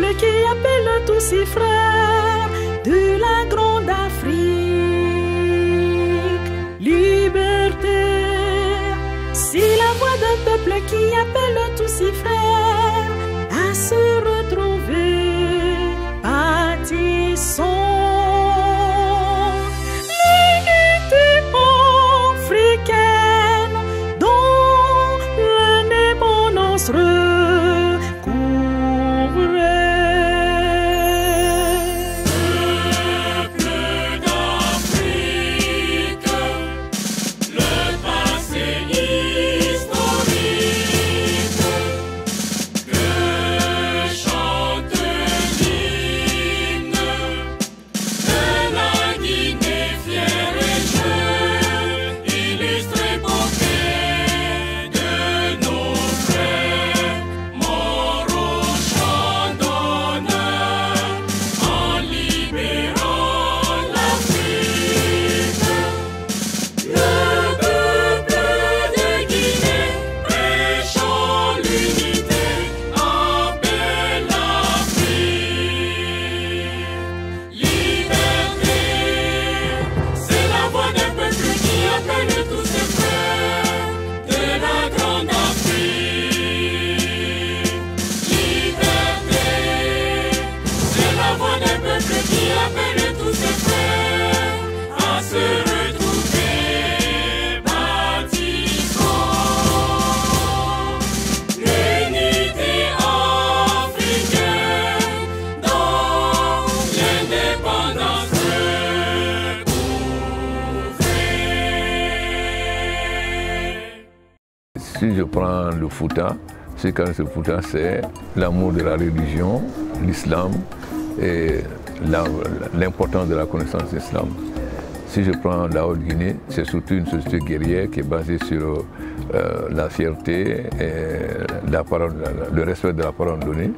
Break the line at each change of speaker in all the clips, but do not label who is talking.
peuple qui appelle tous ses frères de la grande Afrique. Liberté, c'est la voix d'un peuple qui appelle tous ses frères à se retrouver. Bâtissons l'unité africaine dont l'indépendance
Si je prends le Fouta, ce que ce Fouta, c'est l'amour de la religion, l'islam et l'importance de la connaissance de l'islam. Si je prends la Haute-Guinée, c'est surtout une société guerrière qui est basée sur la fierté et le respect de la parole donnée.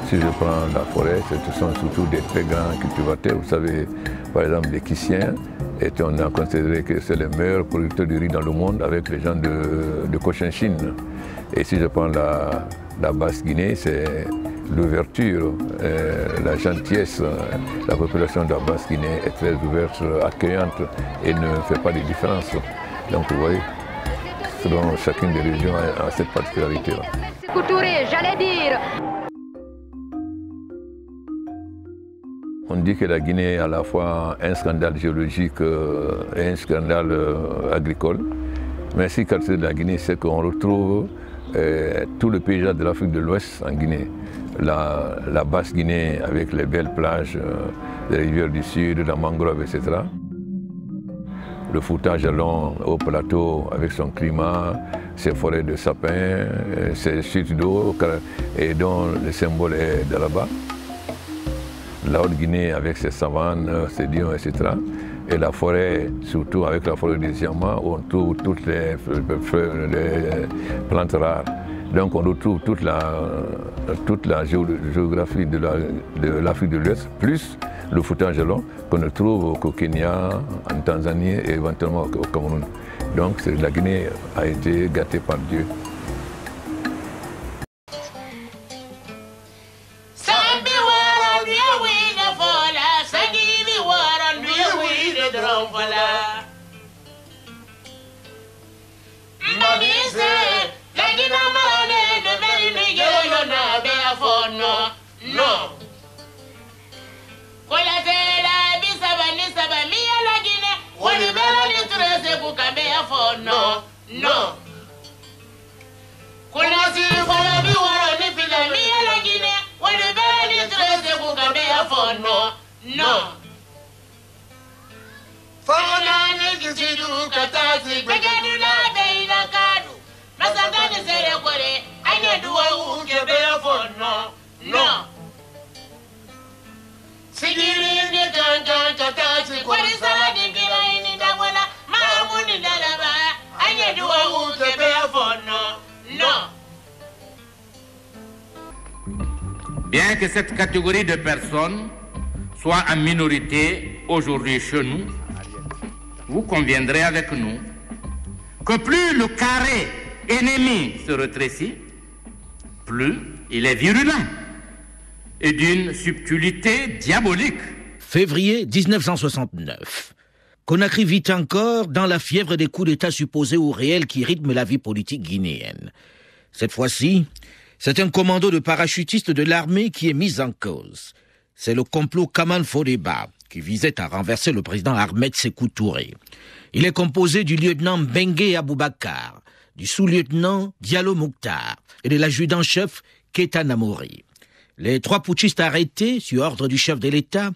Si je prends la forêt, ce sont surtout des très grands cultivateurs. Vous savez, par exemple, les Kissiens, et on a considéré que c'est les meilleurs producteurs de riz dans le monde avec les gens de Cochinchine. Et si je prends la Basse-Guinée, c'est l'ouverture, la gentillesse. La population de la Basse-Guinée est très ouverte, accueillante et ne fait pas de différence. Donc vous voyez, selon chacune des régions a cette particularité-là.
Couturé, j'allais dire.
On dit que la Guinée est à la fois un scandale géologique et un scandale agricole. Mais ce qui caractérise la Guinée, c'est qu'on retrouve tout le paysage de l'Afrique de l'Ouest en Guinée. La basse Guinée avec les belles plages, les rivières du Sud, la mangrove, etc. Le Fouta jalon au plateau avec son climat, ses forêts de sapins, ses chutes d'eau et dont le symbole est de là-bas. La Haute-Guinée avec ses savanes, ses lions, etc. Et la forêt, surtout avec la forêt des diamants, où on trouve toutes les plantes rares. Donc on retrouve toute la géographie de l'Afrique de l'Ouest, plus le Fouta jalon qu'on ne trouve qu'au Kenya, en Tanzanie et éventuellement au Cameroun. Donc la Guinée a été gâtée par Dieu.
Bien que cette catégorie de personnes soit en minorité aujourd'hui chez nous, vous conviendrez avec nous que plus le carré ennemi se rétrécit, plus il est virulent. et d'une subtilité diabolique.
Février 1969. Conakry vit encore dans la fièvre des coups d'État supposés ou réels qui rythment la vie politique guinéenne. Cette fois-ci, c'est un commando de parachutistes de l'armée qui est mis en cause. C'est le complot Kaman Fodeba, qui visait à renverser le président Ahmed Sékou Touré. Il est composé du lieutenant Bengue Aboubakar, du sous-lieutenant Diallo Mouktar et de l'adjudant-chef Keita Namori. Les 3 putschistes arrêtés, sur ordre du chef de l'État,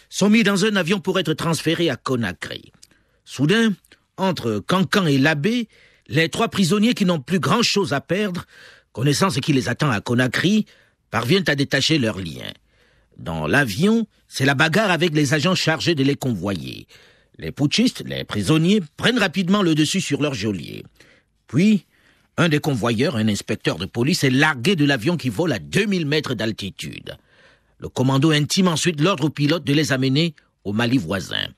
sont mis dans un avion pour être transférés à Conakry. Soudain, entre Cancan et Labé, les 3 prisonniers qui n'ont plus grand-chose à perdre, connaissant ce qui les attend à Conakry, parviennent à détacher leurs liens. Dans l'avion, c'est la bagarre avec les agents chargés de les convoyer. Les putschistes, les prisonniers, prennent rapidement le dessus sur leur geôlier. Puis, un des convoyeurs, un inspecteur de police, est largué de l'avion qui vole à 2000 mètres d'altitude. Le commando intime ensuite l'ordre aux pilotes de les amener au Mali voisin.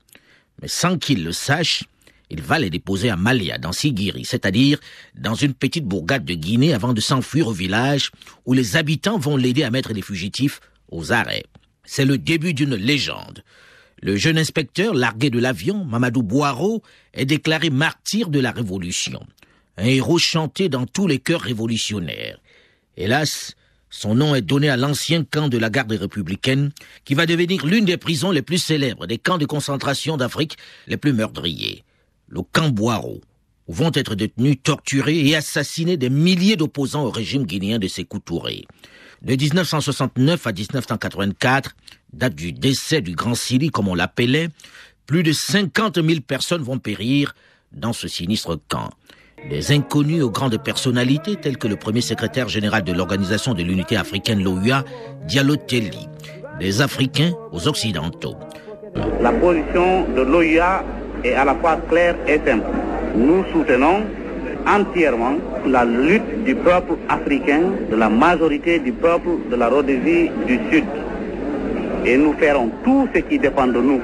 Mais sans qu'ils le sachent, il va les déposer à Malia, dans Sigiri, c'est-à-dire dans une petite bourgade de Guinée avant de s'enfuir au village où les habitants vont l'aider à mettre les fugitifs aux arrêts. C'est le début d'une légende. Le jeune inspecteur, largué de l'avion, Mamadou Boiro, est déclaré martyr de la Révolution. Un héros chanté dans tous les chœurs révolutionnaires. Hélas, son nom est donné à l'ancien camp de la garde républicaine, qui va devenir l'une des prisons les plus célèbres des camps de concentration d'Afrique les plus meurtriers. Le camp Boiro, où vont être détenus, torturés et assassinés des milliers d'opposants au régime guinéen de Sékou Touré. De 1969 à 1984, date du décès du Grand Sili, comme on l'appelait, plus de 50 000 personnes vont périr dans ce sinistre camp. Des inconnus aux grandes personnalités tels que le premier secrétaire général de l'Organisation de l'Unité africaine, l'OUA, Diallo Telli. Des Africains aux Occidentaux.
La position de l'OUA est à la fois claire et simple. Nous soutenons entièrement la lutte du peuple africain, de la majorité du peuple de la Rhodésie du Sud. Et nous ferons tout ce qui dépend de nous.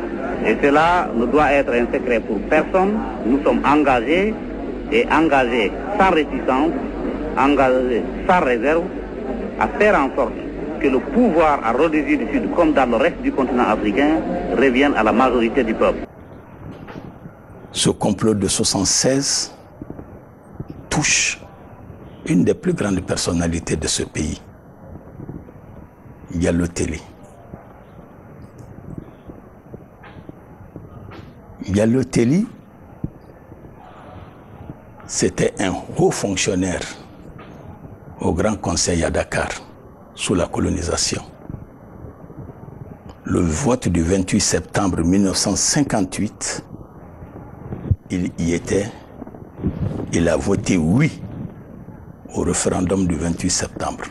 Et cela ne doit être un secret pour personne. Nous sommes engagés sans réticence, engagés sans réserve, à faire en sorte que le pouvoir à Rhodésie du Sud, comme dans le reste du continent africain, revienne à la majorité du peuple.
Ce complot de 1976 touche une des plus grandes personnalités de ce pays, Diallo Telli. Diallo Telli, c'était un haut fonctionnaire au Grand Conseil à Dakar, sous la colonisation. Le vote du 28 septembre 1958, il y était. Il a voté oui au référendum du 28 septembre.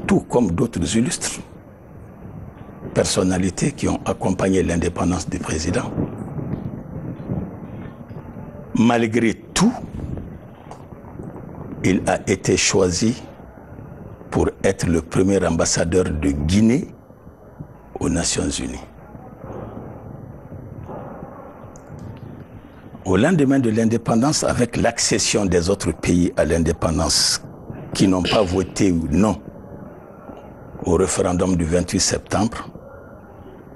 Tout comme d'autres illustres personnalités qui ont accompagné l'indépendance du président. Malgré tout, il a été choisi pour être le premier ambassadeur de Guinée aux Nations Unies. Au lendemain de l'indépendance, avec l'accession des autres pays à l'indépendance qui n'ont pas voté non au référendum du 28 septembre,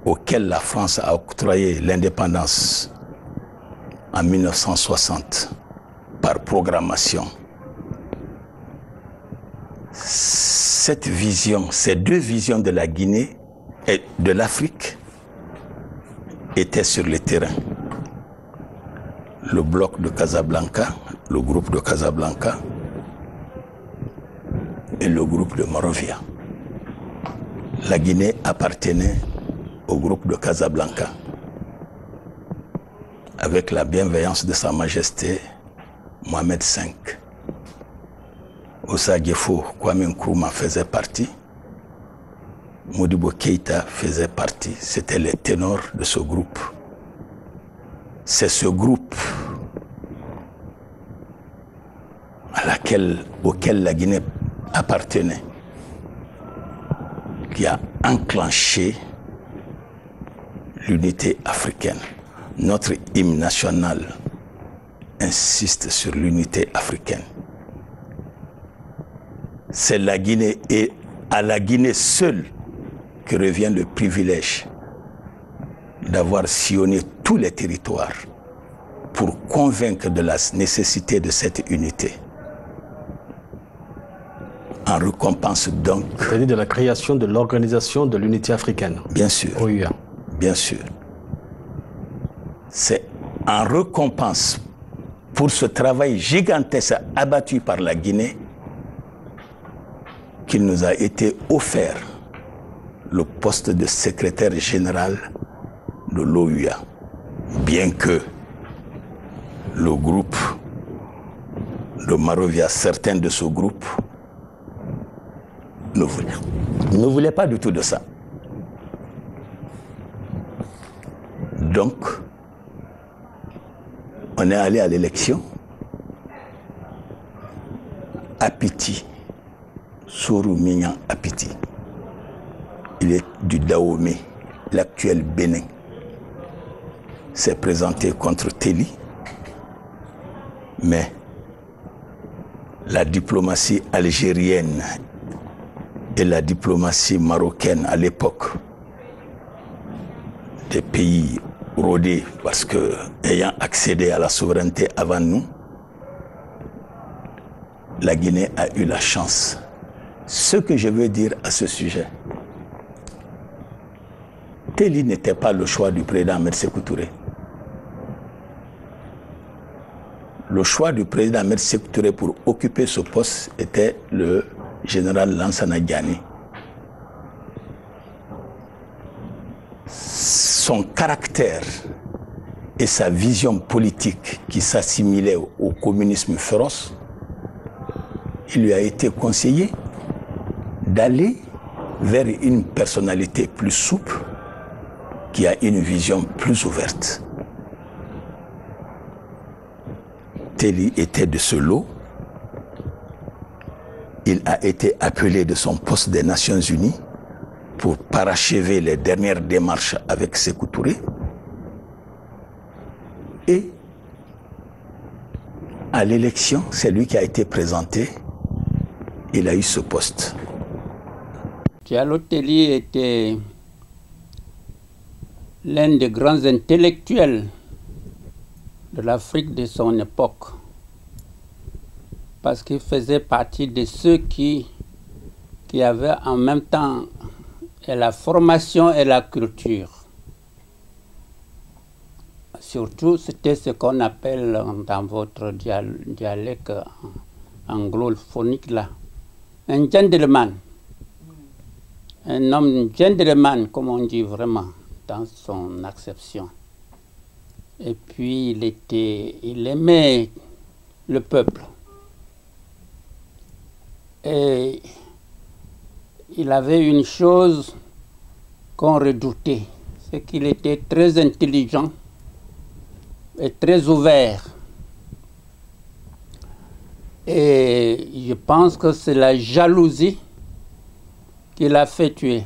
auquel la France a octroyé l'indépendance en 1960 par programmation. Cette vision, ces deux visions de la Guinée et de l'Afrique étaient sur le terrain. Le bloc de Casablanca, le groupe de Casablanca et le groupe de Monrovia. La Guinée appartenait au groupe de Casablanca, avec la bienveillance de Sa Majesté Mohamed V. Osagyefo Kwame Nkrumah faisait partie, Modibo Keïta faisait partie, c'était les ténors de ce groupe. C'est ce groupe auquel la Guinée appartenait qui a enclenché l'unité africaine. Notre hymne national insiste sur l'unité africaine. c'est la Guinée et à la Guinée seule que revient le privilège d'avoir sillonné tous les territoires pour convaincre de la nécessité de cette unité. En récompense donc...
C'est-à-dire de la création de l'Organisation de l'Unité africaine.
Bien sûr.
OUA.
Bien sûr. C'est en récompense pour ce travail gigantesque abattu par la Guinée qu'il nous a été offert le poste de secrétaire général de l'OUA. Bien que le groupe de Marovia, certains de ce groupe, ne voulaient pas du tout de ça. Donc, on est allé à l'élection. Apiti, Sourou Mignan Apiti, il est du Dahomey, l'actuel Bénin, s'est présenté contre Téli, mais la diplomatie algérienne et la diplomatie marocaine à l'époque, des pays rodés parce que ayant accédé à la souveraineté avant nous, la Guinée a eu la chance. Ce que je veux dire à ce sujet, Téli n'était pas le choix du président Ahmed Sékou Touré. Le choix du président Ahmed Sékou Touré pour occuper ce poste était le général Lansana Gyané. Son caractère et sa vision politique qui s'assimilait au communisme féroce, il lui a été conseillé d'aller vers une personnalité plus souple qui a une vision plus ouverte. Téli était de ce lot. Il a été appelé de son poste des Nations Unies pour parachever les dernières démarches avec Sékou Touré. Et à l'élection, c'est lui qui a été présenté. Il a eu ce poste.
Diallo Téli était l'un des grands intellectuels de l'Afrique de son époque, parce qu'il faisait partie de ceux qui avaient en même temps la formation et la culture. Surtout, c'était ce qu'on appelle dans votre dialecte anglophonique là, un gentleman, un homme gentleman, comme on dit vraiment, dans son acception. Et puis, il aimait le peuple. Et il avait une chose qu'on redoutait, c'est qu'il était très intelligent et très ouvert. Et je pense que c'est la jalousie qui l'a fait tuer.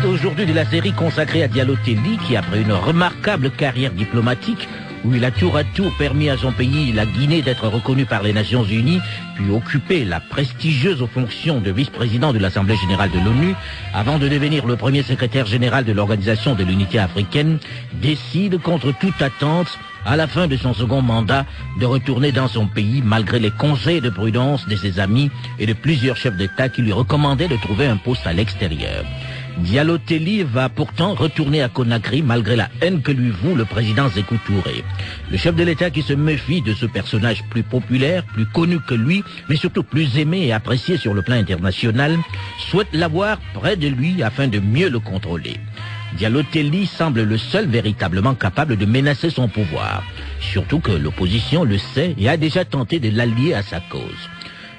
Aujourd'hui de la série consacrée à Diallo Téli, qui après une remarquable carrière diplomatique, où il a tour à tour permis à son pays, la Guinée, d'être reconnu par les Nations Unies, puis occuper la prestigieuse fonction de vice-président de l'Assemblée générale de l'ONU, avant de devenir le premier secrétaire général de l'Organisation de l'Unité africaine, décide contre toute attente, à la fin de son second mandat, de retourner dans son pays, malgré les conseils de prudence de ses amis et de plusieurs chefs d'État qui lui recommandaient de trouver un poste à l'extérieur. Diallo Téli va pourtant retourner à Conakry malgré la haine que lui voue le président Sékou Touré. Le chef de l'État qui se méfie de ce personnage plus populaire, plus connu que lui, mais surtout plus aimé et apprécié sur le plan international, souhaite l'avoir près de lui afin de mieux le contrôler. Diallo Téli semble le seul véritablement capable de menacer son pouvoir, surtout que l'opposition le sait et a déjà tenté de l'allier à sa cause.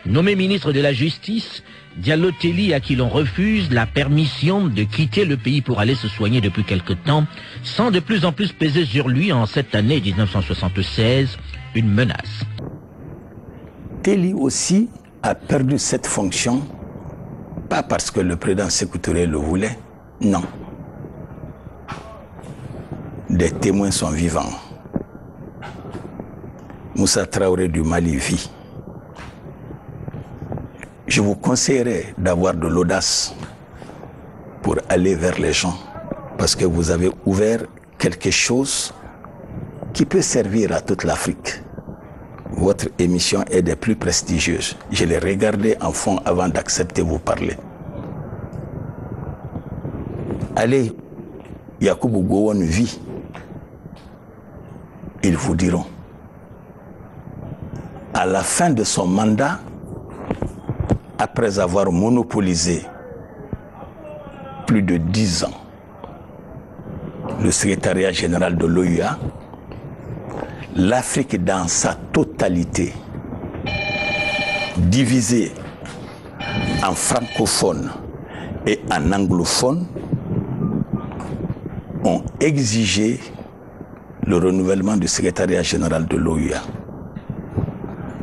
Nommé ministre de la Justice, Diallo Téli, à qui l'on refuse la permission de quitter le pays pour aller se soigner depuis quelque temps, sent de plus en plus peser sur lui en cette année 1976 une menace.
Téli aussi a perdu cette fonction, pas parce que le président Sékou Touré le voulait, non. des témoins sont vivants. Moussa Traoré du Mali vit. Je vous conseillerais d'avoir de l'audace pour aller vers les gens, parce que vous avez ouvert quelque chose qui peut servir à toute l'Afrique. Votre émission est des plus prestigieuses. Je l'ai regardée en fond avant d'accepter vous parler. Allez, Yakubu Gowon vit. Ils vous diront. À la fin de son mandat, après avoir monopolisé plus de 10 ans le secrétariat général de l'OUA, l'Afrique dans sa totalité, divisée en francophones et en anglophones, ont exigé le renouvellement du secrétariat général de l'OUA.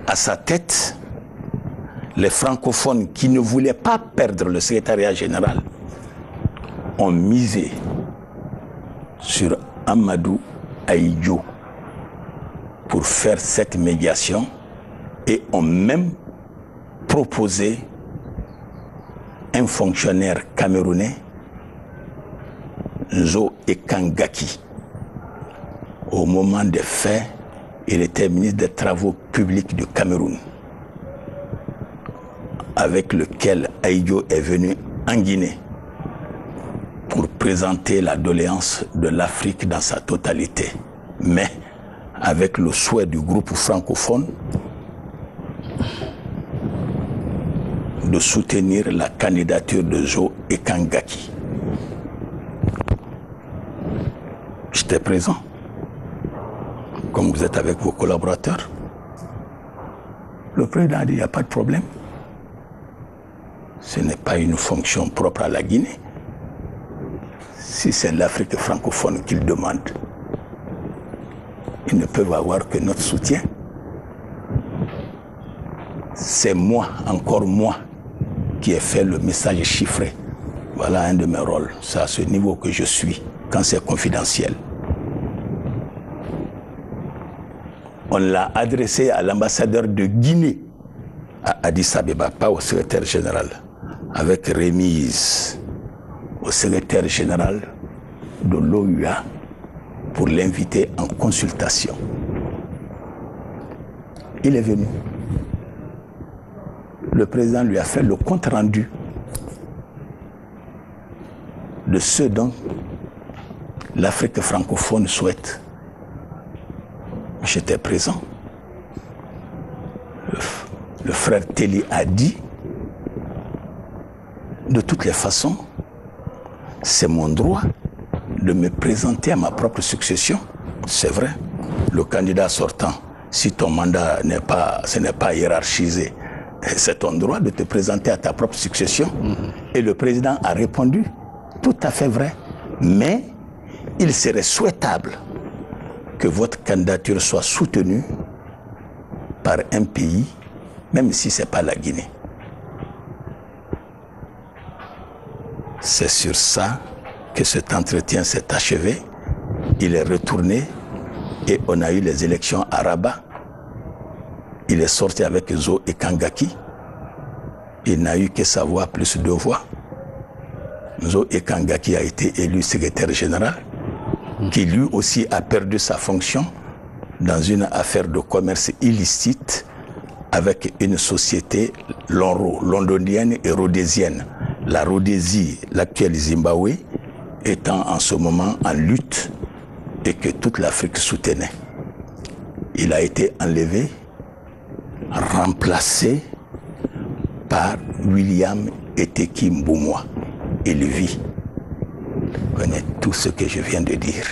À sa tête, les francophones qui ne voulaient pas perdre le secrétariat général ont misé sur Amadou Ahidjo pour faire cette médiation et ont même proposé un fonctionnaire camerounais, Nzo Ekangaki. Au moment des faits, il était ministre des Travaux publics du Cameroun, avec lequel Ahidjo est venu en Guinée pour présenter la doléance de l'Afrique dans sa totalité. Mais avec le souhait du groupe francophone de soutenir la candidature de Nzo Ekangaki. J'étais présent, comme vous êtes avec vos collaborateurs. Le président a dit, il n'y a pas de problème. Ce n'est pas une fonction propre à la Guinée. Si c'est l'Afrique francophone qu'ils demandent, ils ne peuvent avoir que notre soutien. C'est moi, encore moi, qui ai fait le message chiffré. Voilà un de mes rôles. C'est à ce niveau que je suis, quand c'est confidentiel. On l'a adressé à l'ambassadeur de Guinée, à Addis Abeba, pas au secrétaire général, avec remise au secrétaire général de l'OUA pour l'inviter en consultation. Il est venu. Le président lui a fait le compte-rendu de ce dont l'Afrique francophone souhaite. J'étais présent. Le frère Telly a dit, de toutes les façons, c'est mon droit de me présenter à ma propre succession. C'est vrai, le candidat sortant, si ton mandat n'est pas hiérarchisé, c'est ton droit de te présenter à ta propre succession. Et le président a répondu, tout à fait vrai, mais il serait souhaitable que votre candidature soit soutenue par un pays, même si ce n'est pas la Guinée. C'est sur ça que cet entretien s'est achevé. Il est retourné et on a eu les élections à Rabat. Il est sorti avec Nzo Ekangaki. Il n'a eu que sa voix plus 2 voix. Nzo Ekangaki a été élu secrétaire général, qui lui aussi a perdu sa fonction dans une affaire de commerce illicite avec une société londonienne et rhodésienne. La Rhodésie, l'actuelle Zimbabwe, étant en ce moment en lutte et que toute l'Afrique soutenait. Il a été enlevé, remplacé par William Eteki Mboumoua. Il vit. Connaît tout ce que je viens de dire.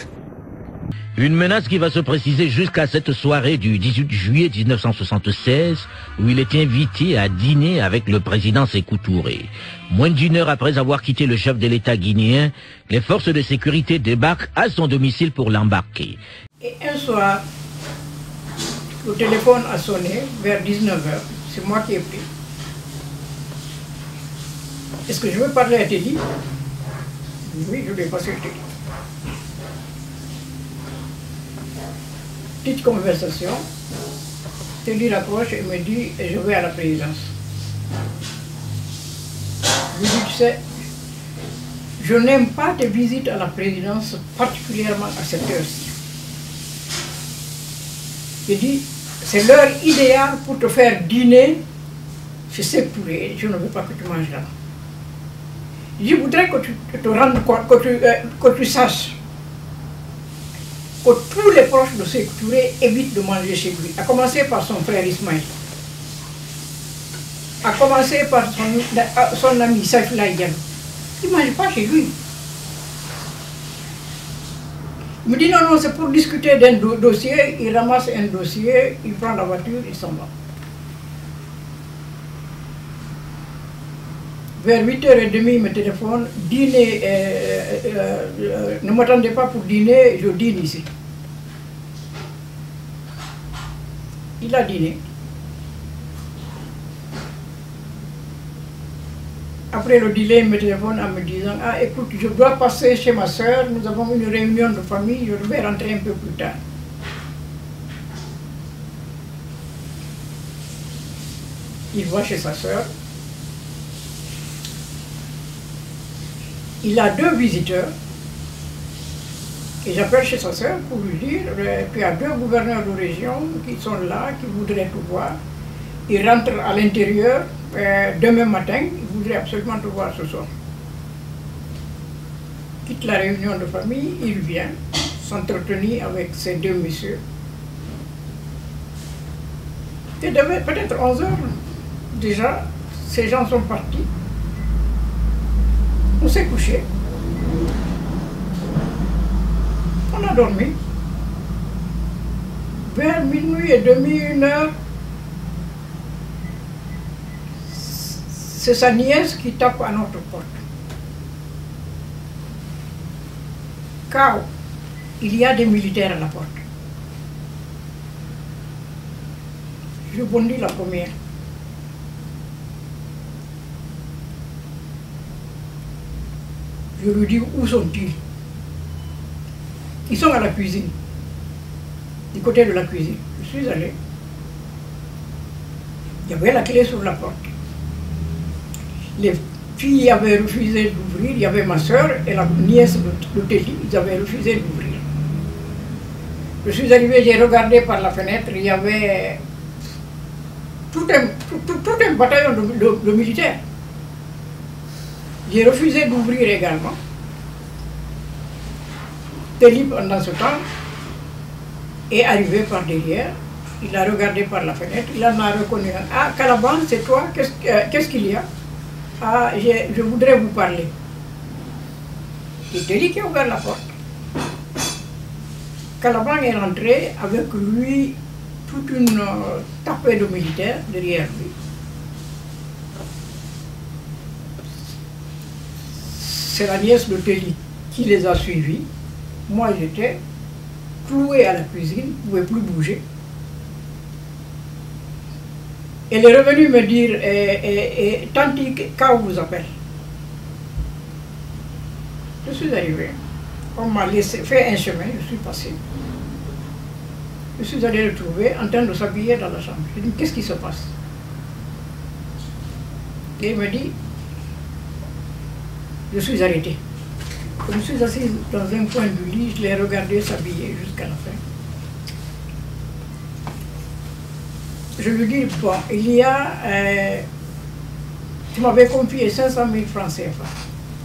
Une menace qui va se préciser jusqu'à cette soirée du 18 juillet 1976, où il est invité à dîner avec le président Sékou Touré. Moins d'1 heure après avoir quitté le chef de l'État guinéen, les forces de sécurité débarquent à son domicile pour l'embarquer.
Et un soir, le téléphone a sonné vers 19h. C'est moi qui ai pris. Est-ce que je veux parler à Teddy? Oui, je vais passer le Teddy. petite conversation. Telly rapproche et me dit, je vais à la présidence. Je lui dis, tu sais, je n'aime pas tes visites à la présidence, particulièrement à cette heure-ci. Je dis, c'est l'heure idéale pour te faire dîner. Je sais que je ne veux pas que tu manges là. Je voudrais que tu te rendes compte, que tu saches que tous les proches de Sékou Touré évitent de manger chez lui, à commencer par son frère Ismaël, à commencer par son ami Saïfullah Diallo. Il ne mange pas chez lui. Il me dit non, non, c'est pour discuter d'un dossier. Il ramasse un dossier, il prend la voiture, il s'en va. Vers 8h30, il me téléphone, dîner, ne m'attendez pas pour dîner, je dîne ici. Il a dîné. Après le dîner, il me téléphone en me disant, ah écoute, je dois passer chez ma soeur, nous avons une réunion de famille, je vais rentrer un peu plus tard. Il va chez sa soeur. Il a 2 visiteurs, et j'appelle chez sa soeur pour lui dire, tu as 2 gouverneurs de région qui sont là, qui voudraient te voir. Il rentre à l'intérieur demain matin, il voudrait absolument te voir ce soir. Quitte la réunion de famille, il vient s'entretenir avec ces 2 messieurs. Il devait peut-être 11 heures déjà, ces gens sont partis. On s'est couché. On a dormi. Vers minuit et demi, 1h, c'est sa nièce qui tape à notre porte. Car il y a des militaires à la porte. Je bondis la première. Je lui dis, où sont-ils? Ils sont à la cuisine, du côté de la cuisine. Je suis allé. Il y avait la clé sur la porte. Les filles avaient refusé d'ouvrir, il y avait ma soeur et la nièce de Telly, ils avaient refusé d'ouvrir. Je suis arrivé, j'ai regardé par la fenêtre, il y avait tout un bataillon de militaires. J'ai refusé d'ouvrir également. Telly, pendant ce temps, est arrivé par derrière. Il a regardé par la fenêtre, il en a reconnu un. Ah, Calaban, c'est toi? Qu'est-ce qu'il y a? Ah, je voudrais vous parler. C'est Telly qui a ouvert la porte. Calaban est rentré avec lui toute une tapée de militaires derrière lui. C'est la nièce de Telly qui les a suivis. Moi, j'étais cloué à la cuisine, je ne pouvais plus bouger. Elle est revenue me dire, Tanti, quand vous appelle? Je suis arrivé. On m'a laissé faire un chemin, je suis passé. Je suis allé le trouver en train de s'habiller dans la chambre. Je lui ai dit, qu'est-ce qui se passe? Et il me dit, je suis arrêté. Je me suis assise dans un coin du lit, je l'ai regardé s'habiller jusqu'à la fin. Je lui dis, bon, il y a, tu m'avais confié 500 000 francs CFA.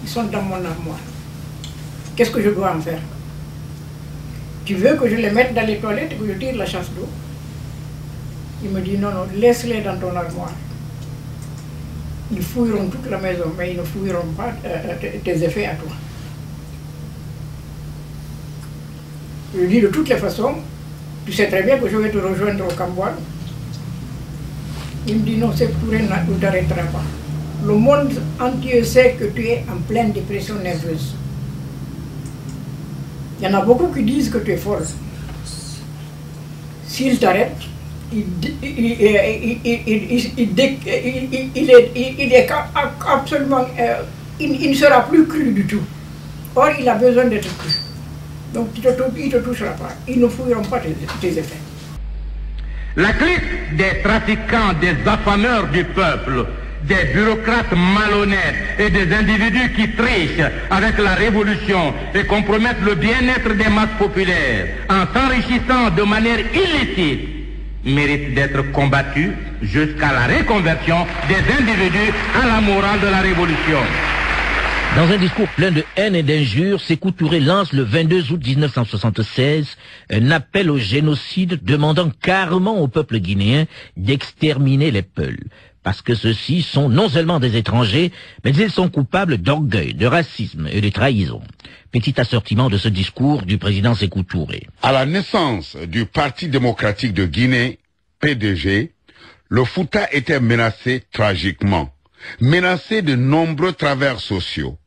Ils sont dans mon armoire. Qu'est-ce que je dois en faire? Tu veux que je les mette dans les toilettes et que je tire la chasse d'eau? Il me dit, non, non, laisse-les dans ton armoire. Ils fouilleront toute la maison, mais ils ne fouilleront pas tes effets à toi. Je lui dis, de toutes les façons, tu sais très bien que je vais te rejoindre au Cambodge. Il me dit, non, c'est pour rien, ne t'arrêtera pas. Le monde entier sait que tu es en pleine dépression nerveuse. Il y en a beaucoup qui disent que tu es folle. S'il t'arrête, il est absolument, il ne sera plus cru du tout. Or, il a besoin d'être cru. Donc il ne te touchera pas. Ils ne fouilleront pas tes effets.
La clique des trafiquants, des affameurs du peuple, des bureaucrates malhonnêtes et des individus qui trichent avec la révolution et compromettent le bien-être des masses populaires en s'enrichissant de manière illicite mérite d'être combattu jusqu'à la reconversion des individus à la morale de la révolution.
Dans un discours plein de haine et d'injures, Sékou Touré lance le 22 août 1976 un appel au génocide demandant carrément au peuple guinéen d'exterminer les Peuls. Parce que ceux-ci sont non seulement des étrangers, mais ils sont coupables d'orgueil, de racisme et de trahison. Petit assortiment de ce discours du président Sékou Touré.
À la naissance du Parti démocratique de Guinée, PDG, le Fouta était menacé tragiquement, menacé de nombreux travers sociaux.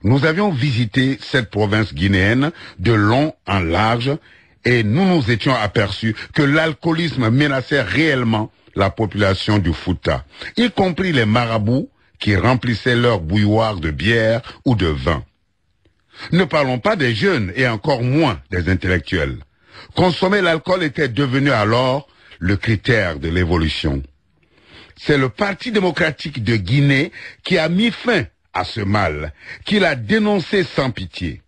Nous avions visité cette province guinéenne de long en large et nous nous étions aperçus que l'alcoolisme menaçait réellement la population du Fouta, y compris les marabouts qui remplissaient leur bouilloire de bière ou de vin. Ne parlons pas des jeunes et encore moins des intellectuels. Consommer l'alcool était devenu alors le critère de l'évolution. C'est le Parti démocratique de Guinée qui a mis fin à ce mal, qui l'a dénoncé sans pitié.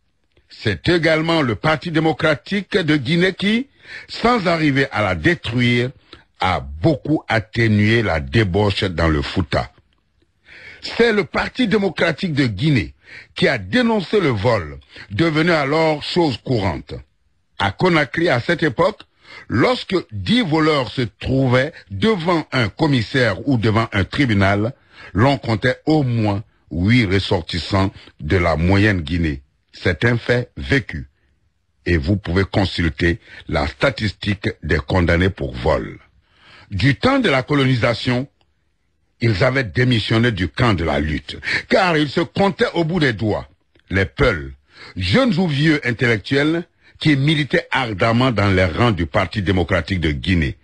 C'est également le Parti démocratique de Guinée qui, sans arriver à la détruire, a beaucoup atténué la débauche dans le Fouta. C'est le Parti démocratique de Guinée qui a dénoncé le vol, devenu alors chose courante. À Conakry, à cette époque, lorsque 10 voleurs se trouvaient devant un commissaire ou devant un tribunal, l'on comptait au moins 8 ressortissants de la moyenne Guinée. C'est un fait vécu. Et vous pouvez consulter la statistique des condamnés pour vol. Du temps de la colonisation, ils avaient démissionné du camp de la lutte, car ils se comptaient au bout des doigts. Les Peuls, jeunes ou vieux intellectuels, qui militaient ardemment dans les rangs du Parti démocratique de Guinée.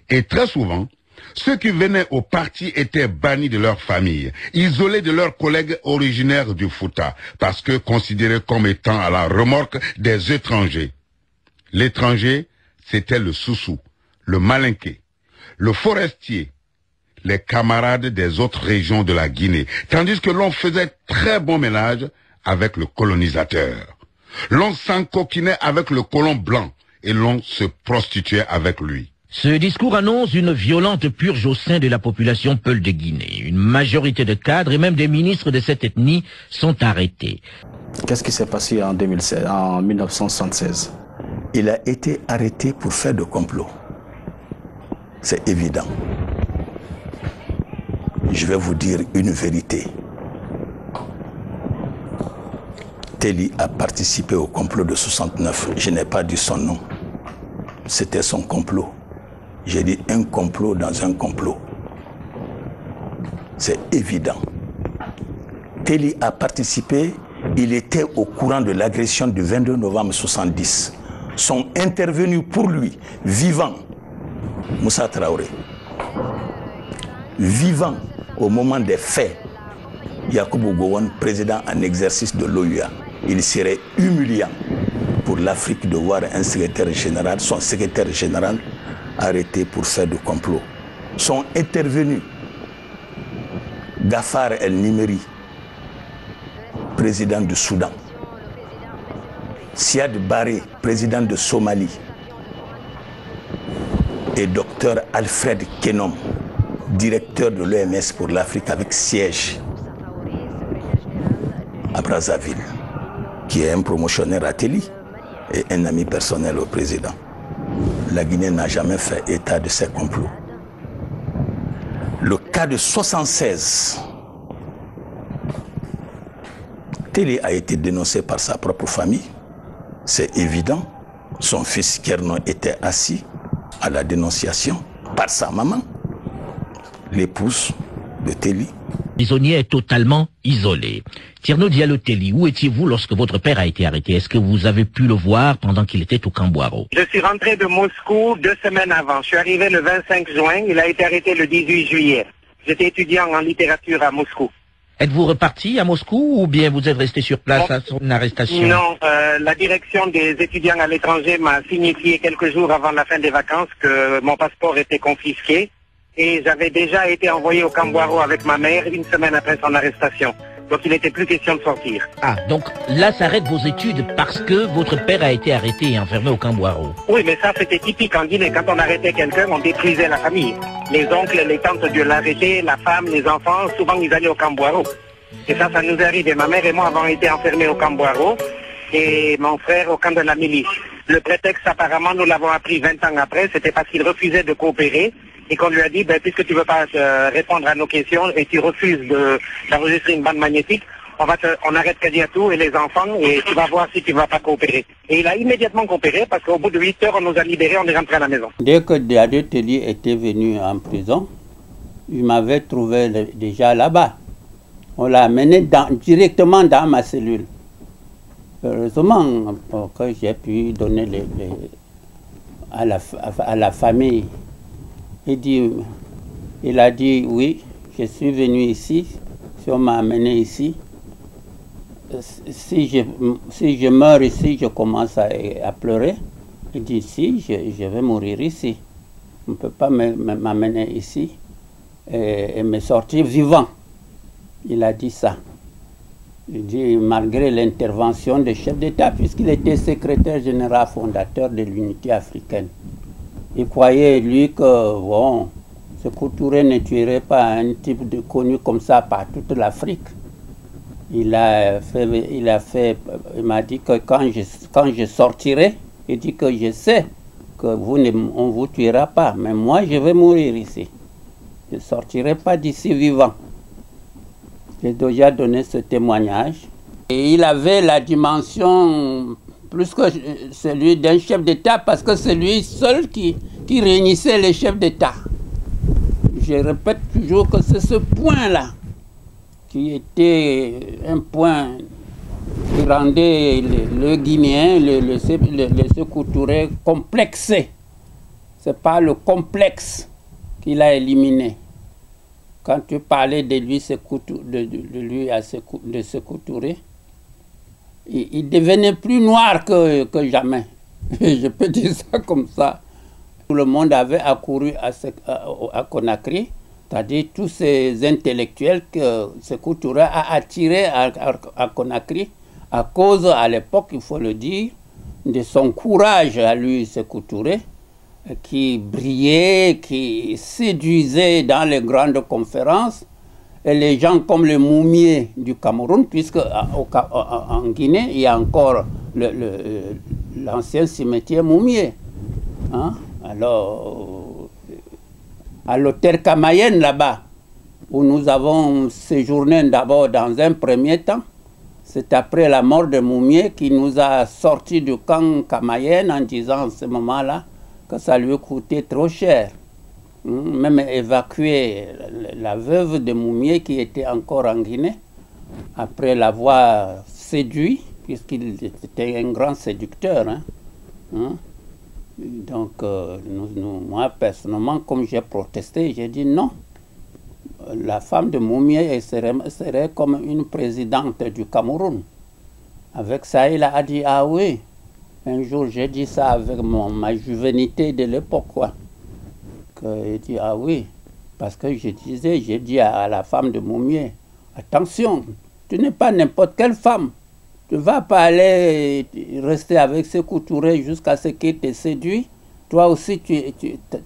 Et très souvent, ceux qui venaient au parti étaient bannis de leur famille, isolés de leurs collègues originaires du Fouta, parce que considérés comme étant à la remorque des étrangers. L'étranger, c'était le Soussou, le Malinké, le Forestier, les camarades des autres régions de la Guinée, tandis que l'on faisait très bon ménage avec le colonisateur. L'on s'encoquinait avec le colon blanc et l'on se prostituait avec lui.
Ce discours annonce une violente purge au sein de la population Peul de Guinée. Une majorité de cadres et même des ministres de cette ethnie sont arrêtés.
Qu'est-ce qui s'est passé en 1976?
Il a été arrêté pour faire de complot. C'est évident. Je vais vous dire une vérité. Téli a participé au complot de 69. Je n'ai pas dit son nom. C'était son complot. J'ai dit un complot dans un complot. C'est évident. Téli a participé, il était au courant de l'agression du 22 novembre 70. Sont intervenus pour lui, vivant, Moussa Traoré. Vivant au moment des faits, Yakubu Gowon, président en exercice de l'OUA. Il serait humiliant pour l'Afrique de voir un secrétaire général, son secrétaire général, arrêté pour faire du complot. Sont intervenus Gafar El-Nimeri, président du Soudan, Siad Barré, président de Somalie, et Dr Alfred Kenom, directeur de l'OMS pour l'Afrique avec siège à Brazzaville, qui est un promotionnaire à Téli et un ami personnel au président. La Guinée n'a jamais fait état de ces complots. Le cas de 76, Téli a été dénoncé par sa propre famille. C'est évident. Son fils Kernon était assis à la dénonciation par sa maman, l'épouse de Téli.
Le prisonnier est totalement isolé. Tierno Diallo Téli, où étiez-vous lorsque votre père a été arrêté? Est-ce que vous avez pu le voir pendant qu'il était au Camboiro?
Je suis rentré de Moscou 2 semaines avant. Je suis arrivé le 25 juin. Il a été arrêté le 18 juillet. J'étais étudiant en littérature à Moscou.
Êtes-vous reparti à Moscou ou bien vous êtes resté sur place à son arrestation?
Non, la direction des étudiants à l'étranger m'a signifié quelques jours avant la fin des vacances que mon passeport était confisqué et j'avais déjà été envoyé au Camboiro avec ma mère une semaine après son arrestation. Donc il n'était plus question de sortir.
Ah, donc là s'arrêtent vos études parce que votre père a été arrêté et enfermé au Camboiro.
Oui, mais ça c'était typique en Guinée. Quand on arrêtait quelqu'un, on détruisait la famille. Les oncles, les tantes de l'arrêté, la femme, les enfants, souvent ils allaient au Camboiro. Et ça nous est arrivé. Ma mère et moi avons été enfermés au Camboiro et mon frère au camp de la milice. Le prétexte apparemment, nous l'avons appris 20 ans après, c'était parce qu'il refusait de coopérer. Et qu'on lui a dit, puisque tu ne veux pas répondre à nos questions et tu refuses d'enregistrer une bande magnétique, on arrête Kadiatou et les enfants et tu vas voir si tu ne vas pas coopérer. Et il a immédiatement coopéré parce qu'au bout de 8 heures, on nous a libérés, on est rentré à la maison.
Dès que Diadé Telly était venu en prison, il m'avait trouvé déjà là-bas. On l'a amené directement dans ma cellule. Heureusement que j'ai pu donner à la famille. Il a dit oui, je suis venu ici, si on m'a amené ici, si je meurs ici, je commence à pleurer. Il dit si, je vais mourir ici. On ne peut pas m'amener ici et me sortir vivant. Il a dit ça. Il dit malgré l'intervention des chefs d'État, puisqu'il était secrétaire général fondateur de l'unité africaine. Il croyait, lui, que bon, Sékou Touré ne tuerait pas un type de connu comme ça par toute l'Afrique. Il m'a dit que quand je sortirai, il dit que je sais que on ne vous tuera pas, mais moi je vais mourir ici. Je ne sortirai pas d'ici vivant. J'ai déjà donné ce témoignage. Et il avait la dimension plus que celui d'un chef d'État, parce que c'est lui seul qui réunissait les chefs d'État. Je répète toujours que c'est ce point-là qui était un point qui rendait le Guinéen, le Sékou Touré complexé. Ce n'est pas le complexe qu'il a éliminé. Quand tu parlais de lui, de Sékou Touré, il devenait plus noir que jamais. Je peux dire ça comme ça. Tout le monde avait accouru à Conakry, c'est-à-dire tous ces intellectuels que Sékou Touré a attirés à Conakry à cause, à l'époque, il faut le dire, de son courage à lui, Sékou Touré, qui brillait, qui séduisait dans les grandes conférences. Et les gens comme le Moumié du Cameroun, puisque en Guinée, il y a encore l'ancien cimetière Moumié. Hein? Alors, à l'hôtel Kamayenne, là-bas, où nous avons séjourné d'abord dans un premier temps, c'est après la mort de Moumié qui nous a sortis du camp Kamayenne en disant à ce moment-là que ça lui coûtait trop cher. Même évacuer la veuve de Moumié qui était encore en Guinée, après l'avoir séduit, puisqu'il était un grand séducteur. Donc, moi, personnellement, comme j'ai protesté, j'ai dit non. La femme de Moumié serait comme une présidente du Cameroun. Avec ça, il a dit, ah oui, un jour j'ai dit ça avec ma juvénité de l'époque, quoi. Il dit, ah oui, parce que j'ai dit à la femme de Moumié, attention, tu n'es pas n'importe quelle femme. Tu ne vas pas aller rester avec Sékou Touré jusqu'à ce qu'il te séduit. Toi aussi,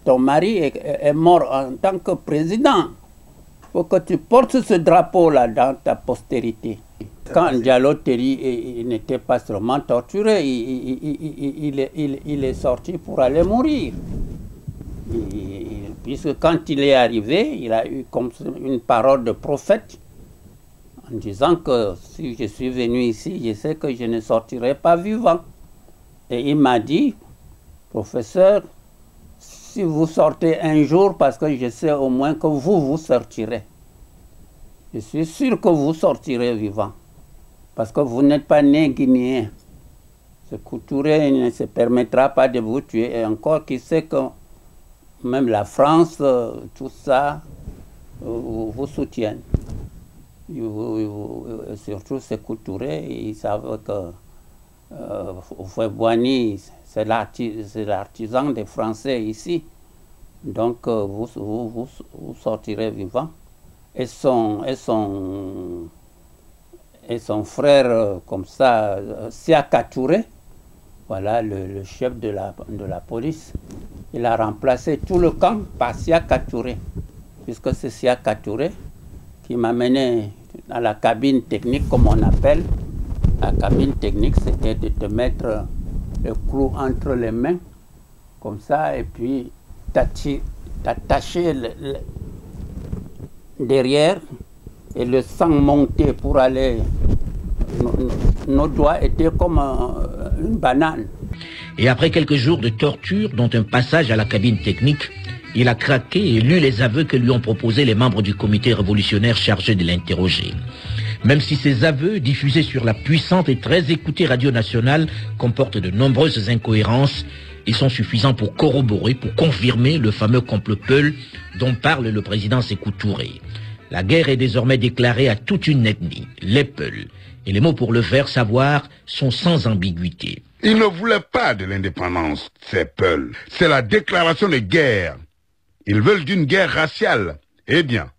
ton mari est mort en tant que président. Il faut que tu portes ce drapeau-là dans ta postérité. Quand Diallo Telly n'était pas seulement torturé, il est sorti pour aller mourir. Puisque quand il est arrivé, il a eu comme une parole de prophète en disant que si je suis venu ici, je sais que je ne sortirai pas vivant. Et il m'a dit, professeur, si vous sortez un jour, parce que je sais au moins que vous sortirez. Je suis sûr que vous sortirez vivant, parce que vous n'êtes pas né guinéen. Sékou Touré ne se permettra pas de vous tuer, et encore qui sait que même la France, tout ça, vous soutiennent. surtout Sékou Touré, ils savent que Houphouët-Boigny, c'est l'artisan des Français ici. Donc vous sortirez vivant. Et son frère, comme ça, Siaka Touré, voilà le chef de la police. Il a remplacé tout le camp par Siaka Touré, puisque c'est Siaka Touré qui m'a mené à la cabine technique, comme on appelle. La cabine technique, c'était de te mettre le clou entre les mains, comme ça, et puis t'attacher derrière, et le sang montait pour aller. Nos doigts étaient comme une banane.
Et après quelques jours de torture, dont un passage à la cabine technique, il a craqué et lu les aveux que lui ont proposés les membres du comité révolutionnaire chargé de l'interroger. Même si ces aveux, diffusés sur la puissante et très écoutée Radio Nationale, comportent de nombreuses incohérences, ils sont suffisants pour corroborer, pour confirmer le fameux complot Peul dont parle le président Sékou Touré. La guerre est désormais déclarée à toute une ethnie, les Peuls. Et les mots pour le faire savoir sont sans ambiguïté.
Ils ne voulaient pas de l'indépendance, ces Peuls. C'est la déclaration de guerre. Ils veulent d'une guerre raciale. Eh bien,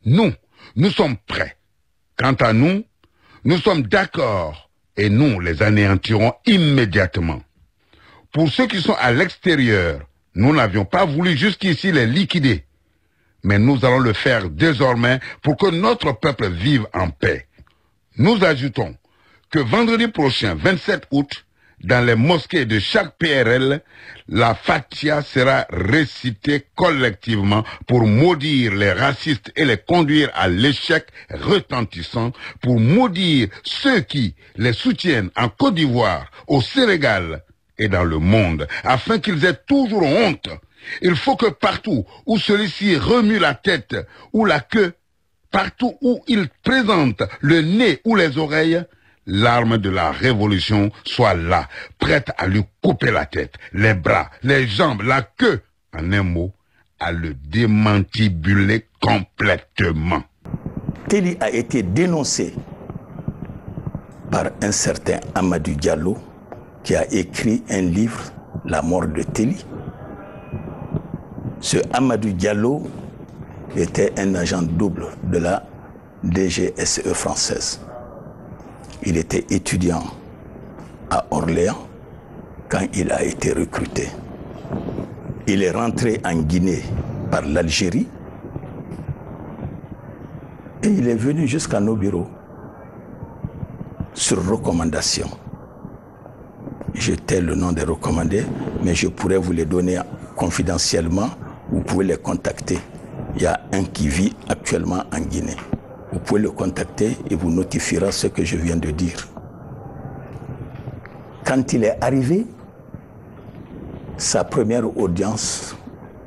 nous sommes prêts. Quant à nous sommes d'accord et nous les anéantirons immédiatement. Pour ceux qui sont à l'extérieur, nous n'avions pas voulu jusqu'ici les liquider. Mais nous allons le faire désormais pour que notre peuple vive en paix. Nous ajoutons que vendredi prochain, 27 août, dans les mosquées de chaque PRL, la Fatiha sera récitée collectivement pour maudire les racistes et les conduire à l'échec retentissant, pour maudire ceux qui les soutiennent en Côte d'Ivoire, au Sénégal et dans le monde, afin qu'ils aient toujours honte. Il faut que partout où celui-ci remue la tête ou la queue, partout où il présente le nez ou les oreilles, l'arme de la révolution soit là, prête à lui couper la tête, les bras, les jambes, la queue, en un mot, à le démantibuler complètement.
Téli a été dénoncé par un certain Amadou Diallo qui a écrit un livre, La mort de Téli. Ce Amadou Diallo était un agent double de la DGSE française. Il était étudiant à Orléans quand il a été recruté. Il est rentré en Guinée par l'Algérie et il est venu jusqu'à nos bureaux sur recommandation. Je tais le nom des recommandés, mais je pourrais vous les donner confidentiellement. Vous pouvez les contacter. Il y a un qui vit actuellement en Guinée. Vous pouvez le contacter et vous notifiera ce que je viens de dire. Quand il est arrivé, sa première audience,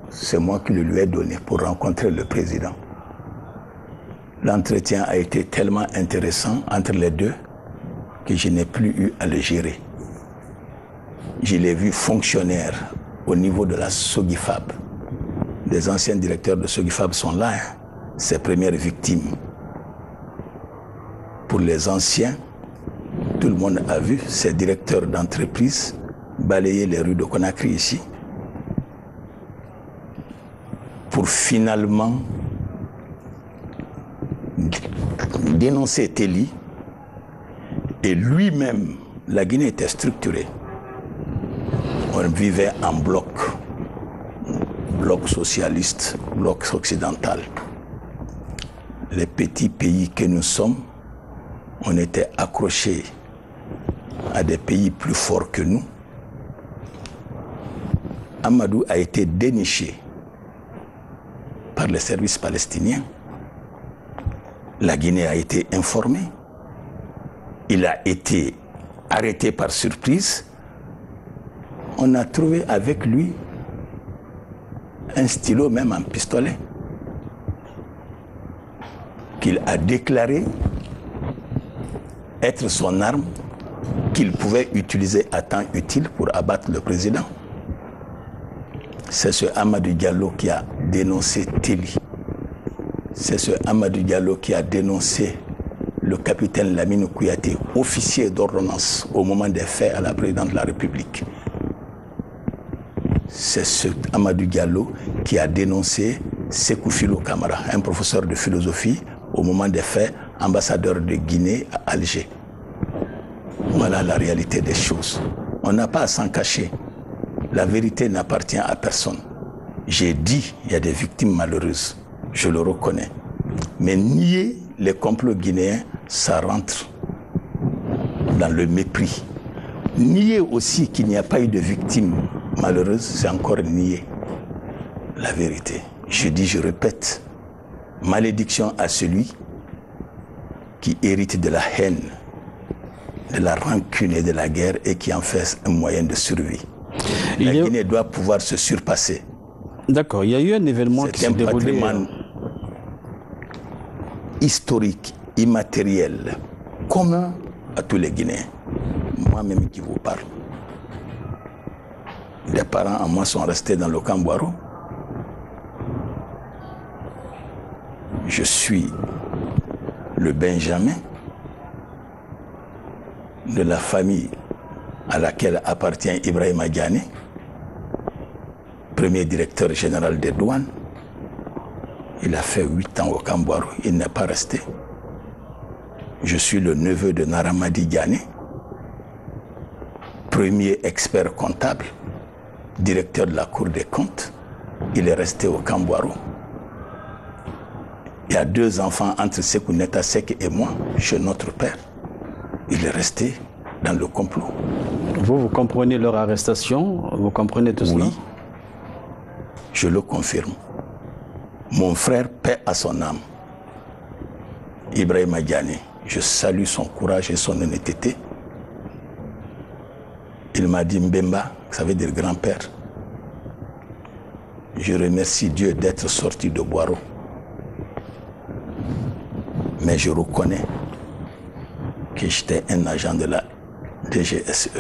c'est moi qui le lui ai donné pour rencontrer le président. L'entretien a été tellement intéressant entre les deux que je n'ai plus eu à le gérer. Je l'ai vu fonctionnaire au niveau de la Sogifab. Les anciens directeurs de Sogifab sont là, hein, ses premières victimes. Pour les anciens, tout le monde a vu ces directeurs d'entreprise balayer les rues de Conakry ici pour finalement dénoncer Téli. Et lui-même, la Guinée était structurée. On vivait en bloc socialiste, bloc occidental. Les petits pays que nous sommes, on était accrochés à des pays plus forts que nous. Amadou a été déniché par les services palestiniens. La Guinée a été informée. Il a été arrêté par surprise. On a trouvé avec lui un stylo, même un pistolet, qu'il a déclaré être son arme, qu'il pouvait utiliser à temps utile pour abattre le président. C'est ce Amadou Diallo qui a dénoncé Téli. C'est ce Amadou Diallo qui a dénoncé le capitaine Lamine Kouyaté, officier d'ordonnance au moment des faits à la présidente de la République. C'est ce Amadou Diallo qui a dénoncé Sékou Filo Camara, un professeur de philosophie, au moment des faits, ambassadeur de Guinée à Alger. Voilà la réalité des choses. On n'a pas à s'en cacher. La vérité n'appartient à personne. J'ai dit, il y a des victimes malheureuses, je le reconnais. Mais nier les complots guinéens, ça rentre dans le mépris. Nier aussi qu'il n'y a pas eu de victimes malheureuses, c'est encore nier la vérité. Je dis, je répète, malédiction à celui qui hérite de la haine, de la rancune et de la guerre et qui en fait un moyen de survie. La Guinée doit pouvoir se surpasser.
D'accord, il y a eu un événement qui s'est déroulé...
C'est un patrimoine historique, immatériel, commun à tous les Guinéens. Moi-même qui vous parle. Des parents à moi sont restés dans le Camboiro. Je suis le Benjamin de la famille à laquelle appartient Ibrahima Diané, premier directeur général des douanes. Il a fait 8 ans au Camboiro, il n'est pas resté. Je suis le neveu de Naramadi Diané, premier expert comptable, directeur de la Cour des comptes. Il est resté au Camboiro. Il y a 2 enfants entre Sékou Neta Seck et moi, chez notre père. Il est resté dans le complot.
Vous comprenez leur arrestation? Vous comprenez tout cela?
Oui, je le confirme. Mon frère, paix à son âme, Ibrahima Diané, je salue son courage et son honnêteté. Il m'a dit Mbemba, ça veut dire grand-père. Je remercie Dieu d'être sorti de Boiro. Mais je reconnais que j'étais un agent de la DGSE.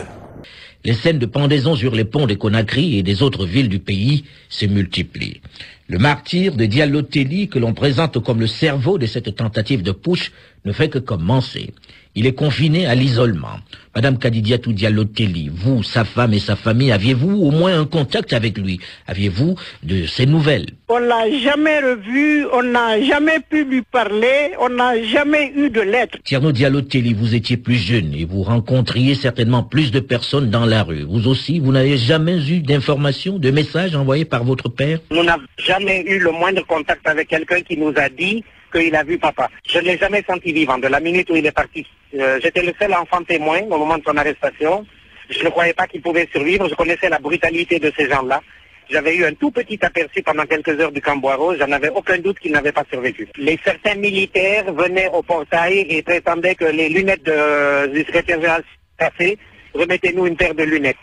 Les scènes de pendaison sur les ponts de Conakry et des autres villes du pays se multiplient. Le martyre de Diallo Telli, que l'on présente comme le cerveau de cette tentative de putsch, ne fait que commencer. Il est confiné à l'isolement. Madame Kadidiatou Diallo Telli, vous, sa femme et sa famille, aviez-vous au moins un contact avec lui? Aviez-vous de ses nouvelles?
On l'a jamais revu, on n'a jamais pu lui parler, on n'a jamais eu de lettres.
Thierno Diallo Telli, vous étiez plus jeune et vous rencontriez certainement plus de personnes dans la rue. Vous aussi, vous n'avez jamais eu d'informations, de messages envoyés par votre père?
Nous n'avons jamais eu le moindre contact avec quelqu'un qui nous a dit qu'il a vu papa. Je ne l'ai jamais senti vivant de la minute où il est parti. J'étais le seul enfant témoin au moment de son arrestation. Je ne croyais pas qu'il pouvait survivre. Je connaissais la brutalité de ces gens-là. J'avais eu un tout petit aperçu pendant quelques heures du Camboiro. J'en avais aucun doute qu'il n'avait pas survécu. Certains militaires venaient au portail et prétendaient que les lunettes du secrétaire général cassées, remettez-nous une paire de lunettes.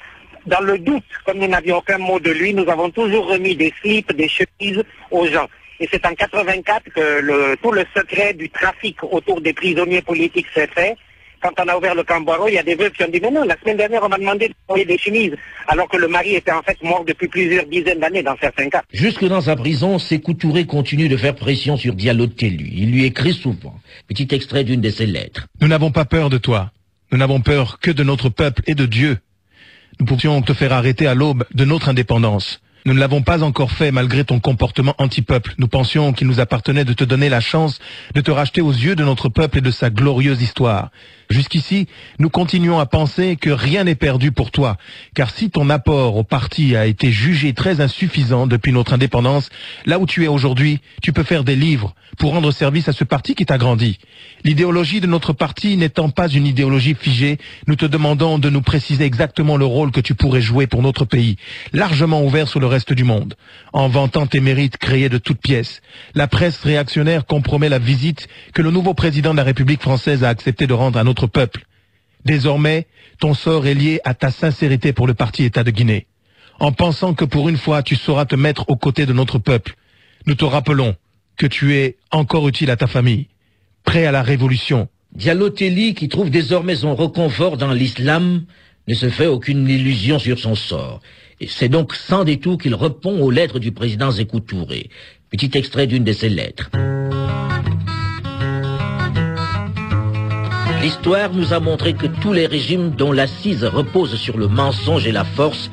Dans le doute, comme nous n'avions aucun mot de lui, nous avons toujours remis des slips, des chemises aux gens. Et c'est en 84 que tout le secret du trafic autour des prisonniers politiques s'est fait. Quand on a ouvert le Camboiro, il y a des veuves qui ont dit « Mais non, la semaine dernière, on m'a demandé de trouver des chemises. » Alors que le mari était en fait mort depuis plusieurs dizaines d'années dans certains cas.
Jusque dans sa prison, Sékou Touré continue de faire pression sur Diallo Telli. Il lui écrit souvent. Petit extrait d'une de ses lettres.
Nous n'avons pas peur de toi. Nous n'avons peur que de notre peuple et de Dieu. Nous pouvions te faire arrêter à l'aube de notre indépendance. Nous ne l'avons pas encore fait malgré ton comportement anti-peuple. Nous pensions qu'il nous appartenait de te donner la chance de te racheter aux yeux de notre peuple et de sa glorieuse histoire. Jusqu'ici, nous continuons à penser que rien n'est perdu pour toi, car si ton apport au parti a été jugé très insuffisant depuis notre indépendance, là où tu es aujourd'hui, tu peux faire des livres pour rendre service à ce parti qui t'a grandi. L'idéologie de notre parti n'étant pas une idéologie figée, nous te demandons de nous préciser exactement le rôle que tu pourrais jouer pour notre pays, largement ouvert sur le reste du monde. En vantant tes mérites créés de toutes pièces, la presse réactionnaire compromet la visite que le nouveau président de la République française a accepté de rendre à notre peuple. Désormais, ton sort est lié à ta sincérité pour le parti État de Guinée. En pensant que pour une fois tu sauras te mettre aux côtés de notre peuple, nous te rappelons que tu es encore utile à ta famille, prêt à la révolution.
Diallo Telli, qui trouve désormais son reconfort dans l'islam, ne se fait aucune illusion sur son sort. Et c'est donc sans détour qu'il répond aux lettres du président Sékou Touré. Petit extrait d'une de ses lettres. L'histoire nous a montré que tous les régimes dont l'assise repose sur le mensonge et la force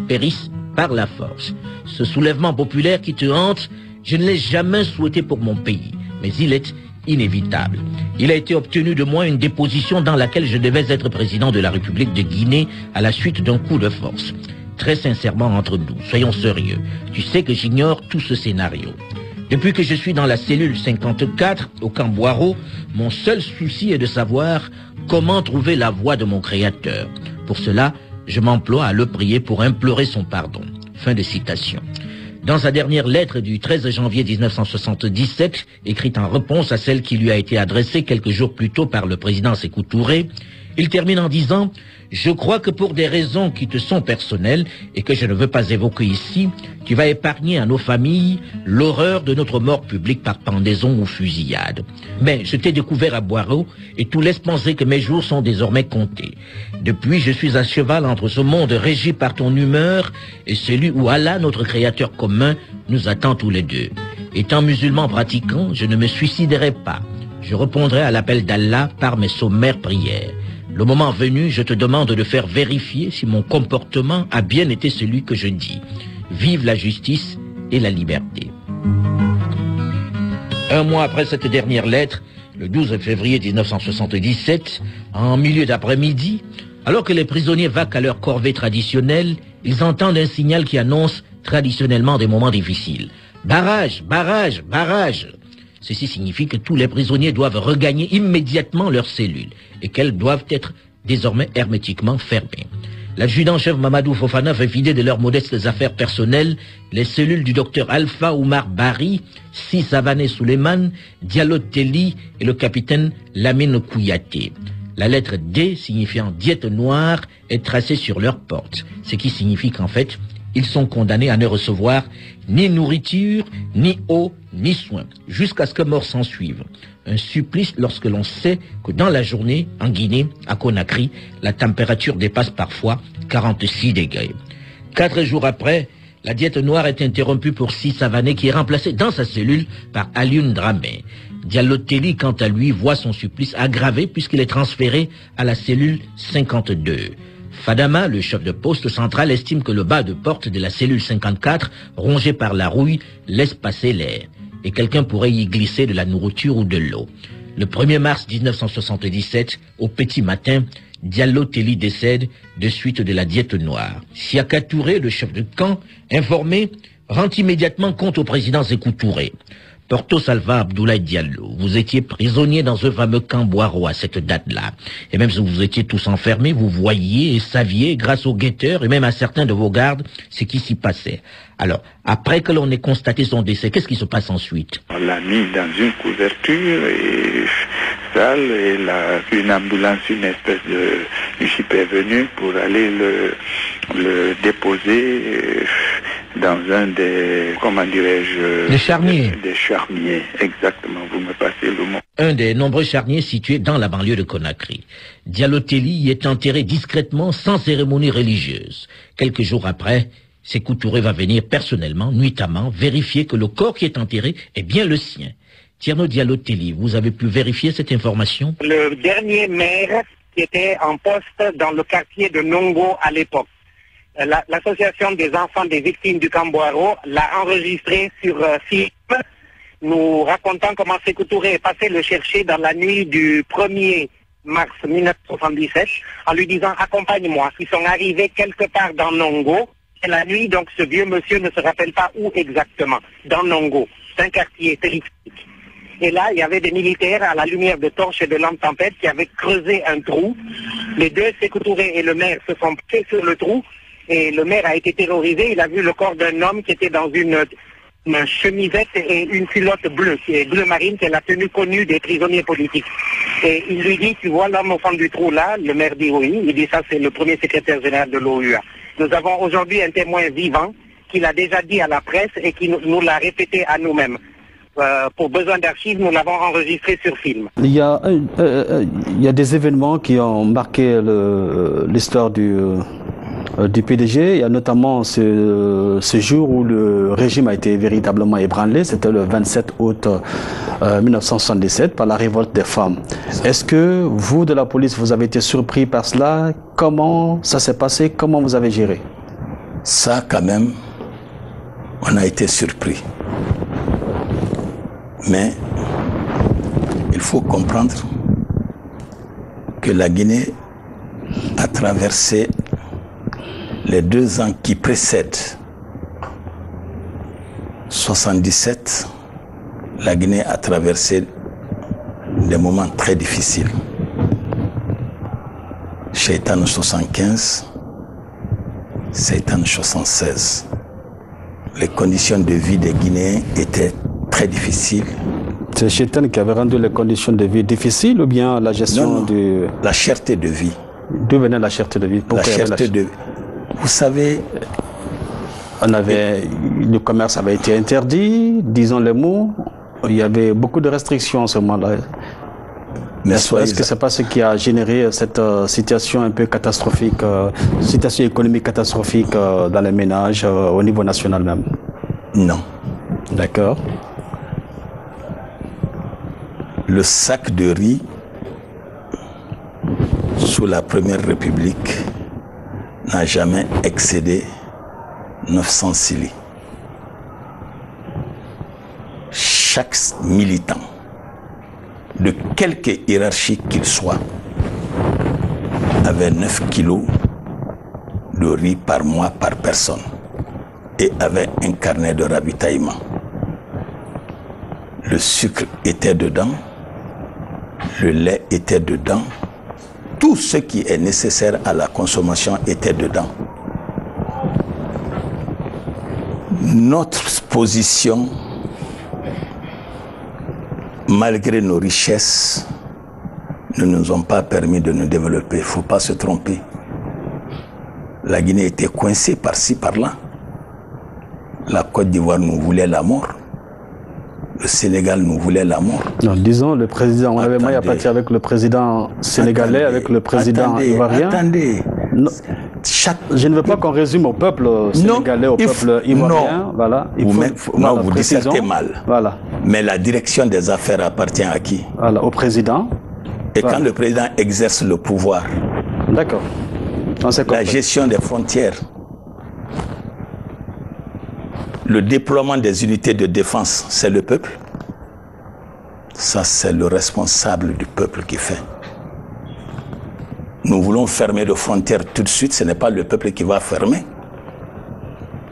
périssent par la force. Ce soulèvement populaire qui te hante, je ne l'ai jamais souhaité pour mon pays, mais il est inévitable. Il a été obtenu de moi une déposition dans laquelle je devais être président de la République de Guinée à la suite d'un coup de force. Très sincèrement entre nous, soyons sérieux. Tu sais que j'ignore tout ce scénario. Depuis que je suis dans la cellule 54 au camp Boiro, mon seul souci est de savoir comment trouver la voie de mon Créateur. Pour cela, je m'emploie à le prier pour implorer son pardon. Fin de citation. Dans sa dernière lettre du 13 janvier 1977, écrite en réponse à celle qui lui a été adressée quelques jours plus tôt par le président Sékou Touré, il termine en disant « Je crois que pour des raisons qui te sont personnelles et que je ne veux pas évoquer ici, tu vas épargner à nos familles l'horreur de notre mort publique par pendaison ou fusillade. Mais je t'ai découvert à Boiro et tout laisse penser que mes jours sont désormais comptés. Depuis, je suis à cheval entre ce monde régi par ton humeur et celui où Allah, notre Créateur commun, nous attend tous les deux. Étant musulman pratiquant, je ne me suiciderai pas. Je répondrai à l'appel d'Allah par mes sommaires prières. Le moment venu, je te demande de faire vérifier si mon comportement a bien été celui que je dis. Vive la justice et la liberté. Un mois après cette dernière lettre, le 12 février 1977, en milieu d'après-midi, alors que les prisonniers vaquent à leur corvée traditionnelle, ils entendent un signal qui annonce traditionnellement des moments difficiles. Barrage, barrage, barrage. Ceci signifie que tous les prisonniers doivent regagner immédiatement leurs cellules et qu'elles doivent être désormais hermétiquement fermées. L'adjudant-chef Mamadou Fofana fait vider de leurs modestes affaires personnelles les cellules du docteur Alpha Oumar Bari, Si Savané Souleymane, Diallo Telli et le capitaine Lamine Kouyaté. La lettre D, signifiant diète noire, est tracée sur leurs portes, ce qui signifie qu'en fait, ils sont condamnés à ne recevoir ni nourriture, ni eau, ni soins, jusqu'à ce que mort s'en suive. Un supplice lorsque l'on sait que dans la journée, en Guinée, à Conakry, la température dépasse parfois 46 degrés. 4 jours après, la diète noire est interrompue pour Si Savané qui est remplacé dans sa cellule par Alioune Dramé. Diallo Telli, quant à lui, voit son supplice aggravé puisqu'il est transféré à la cellule 52. Fadama, le chef de poste central, estime que le bas de porte de la cellule 54, rongé par la rouille, laisse passer l'air. Et quelqu'un pourrait y glisser de la nourriture ou de l'eau. Le 1er mars 1977, au petit matin, Diallo Telli décède de suite de la diète noire. Siaka Touré, le chef de camp, informé, rend immédiatement compte au président Sékou Touré. Porto Salva Abdoulaye Diallo, vous étiez prisonnier dans ce fameux camp Boiro à cette date-là. Et même si vous étiez tous enfermés, vous voyiez et saviez, grâce aux guetteurs et même à certains de vos gardes, ce qui s'y passait. Alors, après que l'on ait constaté son décès, qu'est-ce qui se passe ensuite?
On l'a mis dans une couverture et sale et une ambulance, une espèce de jeep est venue pour aller le déposer dans un des, comment dirais-je...
Des charniers.
Des charniers, exactement, vous me passez le mot.
Un des nombreux charniers situés dans la banlieue de Conakry. Diallo Telli y est enterré discrètement, sans cérémonie religieuse. Quelques jours après, Sékou Touré va venir personnellement, nuitamment, vérifier que le corps qui est enterré est bien le sien. Tierno Diallo Telli, vous avez pu vérifier cette information?
Le dernier maire qui était en poste dans le quartier de Nongo à l'époque, l'association des enfants des victimes du camp Boiro l'a enregistré sur film, nous racontant comment Sékou Touré est passé le chercher dans la nuit du 1er mars 1977 en lui disant « Accompagne-moi ». Ils sont arrivés quelque part dans Nongo. Et la nuit, donc, ce vieux monsieur ne se rappelle pas où exactement, dans Nongo. C'est un quartier périphérique. Et là, il y avait des militaires à la lumière de torches et de lampes tempêtes qui avaient creusé un trou. Les deux, Sékou Touré et le maire, se sont pieds sur le trou. Et le maire a été terrorisé. Il a vu le corps d'un homme qui était dans une chemisette et une culotte bleue, qui est bleu marine, qui est la tenue connue des prisonniers politiques. Et il lui dit, tu vois l'homme au fond du trou là? Le maire dit oui. Il dit, ça c'est le premier secrétaire général de l'OUA. Nous avons aujourd'hui un témoin vivant qui l'a déjà dit à la presse et qui nous l'a répété à nous-mêmes. Pour besoin d'archives, nous l'avons enregistré sur film.
Il y a des événements qui ont marqué l'histoire du du PDG. Il y a notamment ce jour où le régime a été véritablement ébranlé. C'était le 27 août 1977 par la révolte des femmes. Est-ce que vous, de la police, vous avez été surpris par cela? Comment ça s'est passé? Comment vous avez géré?
Ça, quand même, on a été surpris. Mais il faut comprendre que la Guinée a traversé les 2 ans qui précèdent 77. La Guinée a traversé des moments très difficiles. Shaitan 75, Shaitan 76. Les conditions de vie des Guinéens étaient très difficiles.
C'est Shaitan qui avait rendu les conditions de vie difficiles ou bien la gestion de...
La cherté de vie.
D'où venait la cherté de vie?
Pourquoi la cherté de vie. Vous savez,
le commerce avait été interdit, disons les mots. Il y avait beaucoup de restrictions en ce moment-là. Est-ce que ce n'est pas ce qui a généré cette situation un peu catastrophique, situation économique catastrophique dans les ménages au niveau national même?
Non.
D'accord.
Le sac de riz sous la Première République n'a jamais excédé 900 cili. Chaque militant, de quelque hiérarchie qu'il soit, avait 9 kilos de riz par mois par personne et avait un carnet de ravitaillement. Le sucre était dedans, le lait était dedans, tout ce qui est nécessaire à la consommation était dedans. Notre position, malgré nos richesses, ne nous ont pas permis de nous développer. Il ne faut pas se tromper. La Guinée était coincée par-ci, par-là. La Côte d'Ivoire nous voulait la mort. Le Sénégal nous voulait la mort.
Non, disons, le président, on avait maille à partir avec le président sénégalais, avec le président ivoirien.
Attendez.
Non, je ne veux pas qu'on résume au peuple sénégalais, au peuple ivoirien.
Non,
voilà,
vous dissertez mal.
Voilà.
Mais la direction des affaires appartient à qui?
Voilà, au président.
Et quand le président exerce le pouvoir,
d'accord.
La gestion des frontières, le déploiement des unités de défense, c'est le peuple. Ça, c'est le responsable du peuple qui fait. Nous voulons fermer les frontières tout de suite, ce n'est pas le peuple qui va fermer.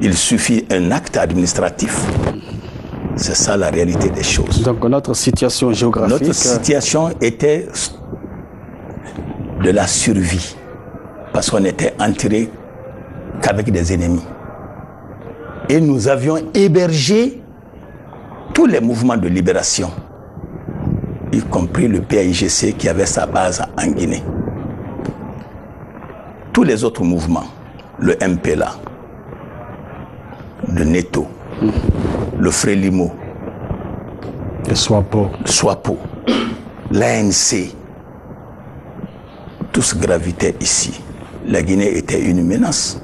Il suffit un acte administratif. C'est ça la réalité des choses.
Donc notre situation géographique...
Notre situation était de la survie. Parce qu'on était enterré qu'avec des ennemis. Et nous avions hébergé tous les mouvements de libération, y compris le PAIGC qui avait sa base en Guinée. Tous les autres mouvements, le MPLA, le Neto, le Frélimo,
le
SWAPO, l'ANC, tous gravitaient ici. La Guinée était une menace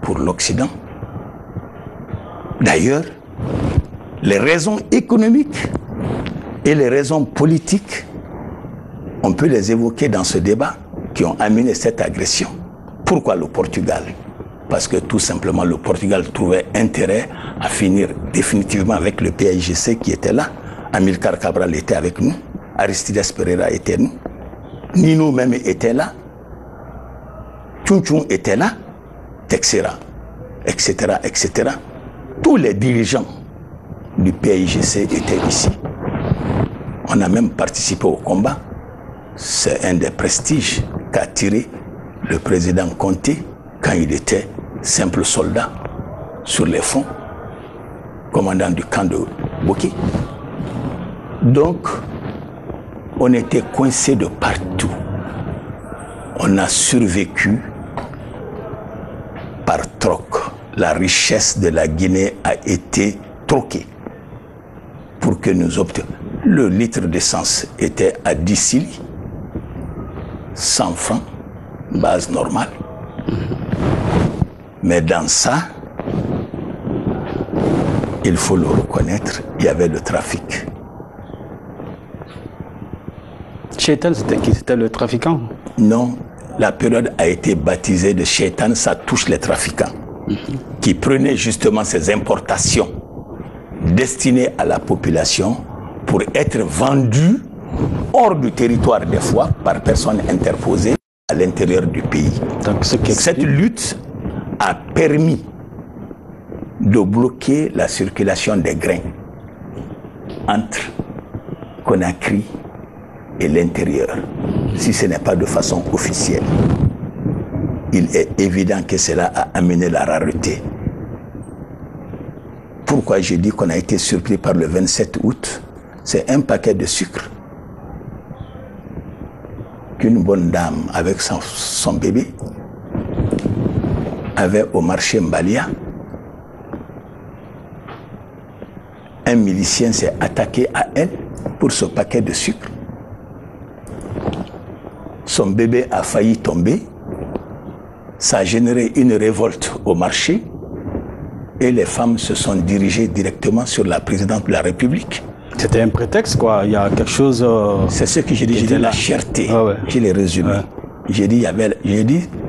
pour l'Occident. D'ailleurs, les raisons économiques et les raisons politiques, on peut les évoquer dans ce débat, qui ont amené cette agression. Pourquoi le Portugal? Parce que tout simplement le Portugal trouvait intérêt à finir définitivement avec le PAIGC qui était là. Amilcar Cabral était avec nous, Aristides Pereira était nous, Nino même était là, Tchoun était là, etc., etc., etc. Tous les dirigeants du PAIGC étaient ici. On a même participé au combat. C'est un des prestiges qu'a tiré le président Conté quand il était simple soldat sur les fonds, commandant du camp de Boki. Donc, on était coincés de partout. On a survécu par troc. La richesse de la Guinée a été troquée pour que nous obtenions. Le litre d'essence était à 10 cili, 100 francs, base normale. Mais dans ça, il faut le reconnaître, il y avait le trafic.
Shaitan, c'était qui? C'était le trafiquant?
Non, la période a été baptisée de Shaitan, ça touche les trafiquants, qui prenaient justement ces importations destinées à la population pour être vendues hors du territoire des fois par personnes interposées à l'intérieur du pays. Donc, cette lutte a permis de bloquer la circulation des grains entre Conakry et l'intérieur, si ce n'est pas de façon officielle. Il est évident que cela a amené la rareté. Pourquoi j'ai dit qu'on a été surpris par le 27 août? C'est un paquet de sucre qu'une bonne dame avec son bébé avait au marché Mbalia. Un milicien s'est attaqué à elle pour ce paquet de sucre. Son bébé a failli tomber. Ça a généré une révolte au marché et les femmes se sont dirigées directement sur la présidente de la République.
C'était un prétexte, quoi. Il y a quelque chose...
C'est ce que j'ai dit. J'ai dit la cherté. Ah ouais. Je l'ai résumé. Ouais. J'ai dit,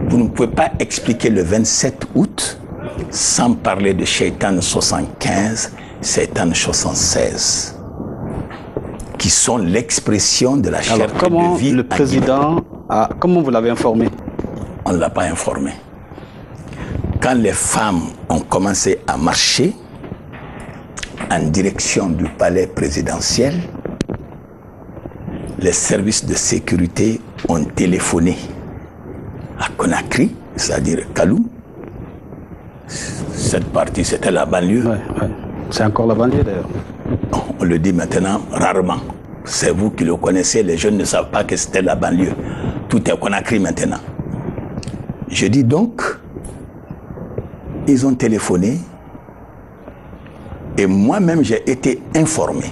vous ne pouvez pas expliquer le 27 août sans parler de Shaitan 75, Shaitan 76, qui sont l'expression de la cherté de vie.
Le président comment vous l'avez informé?
On ne l'a pas informé. Quand les femmes ont commencé à marcher en direction du palais présidentiel, les services de sécurité ont téléphoné à Conakry, c'est-à-dire Kaloum. Cette partie, c'était la banlieue.
Ouais. C'est encore la banlieue d'ailleurs.
On le dit maintenant rarement. C'est vous qui le connaissez, les jeunes ne savent pas que c'était la banlieue. Tout est Conakry maintenant. Je dis donc, ils ont téléphoné et moi-même j'ai été informé.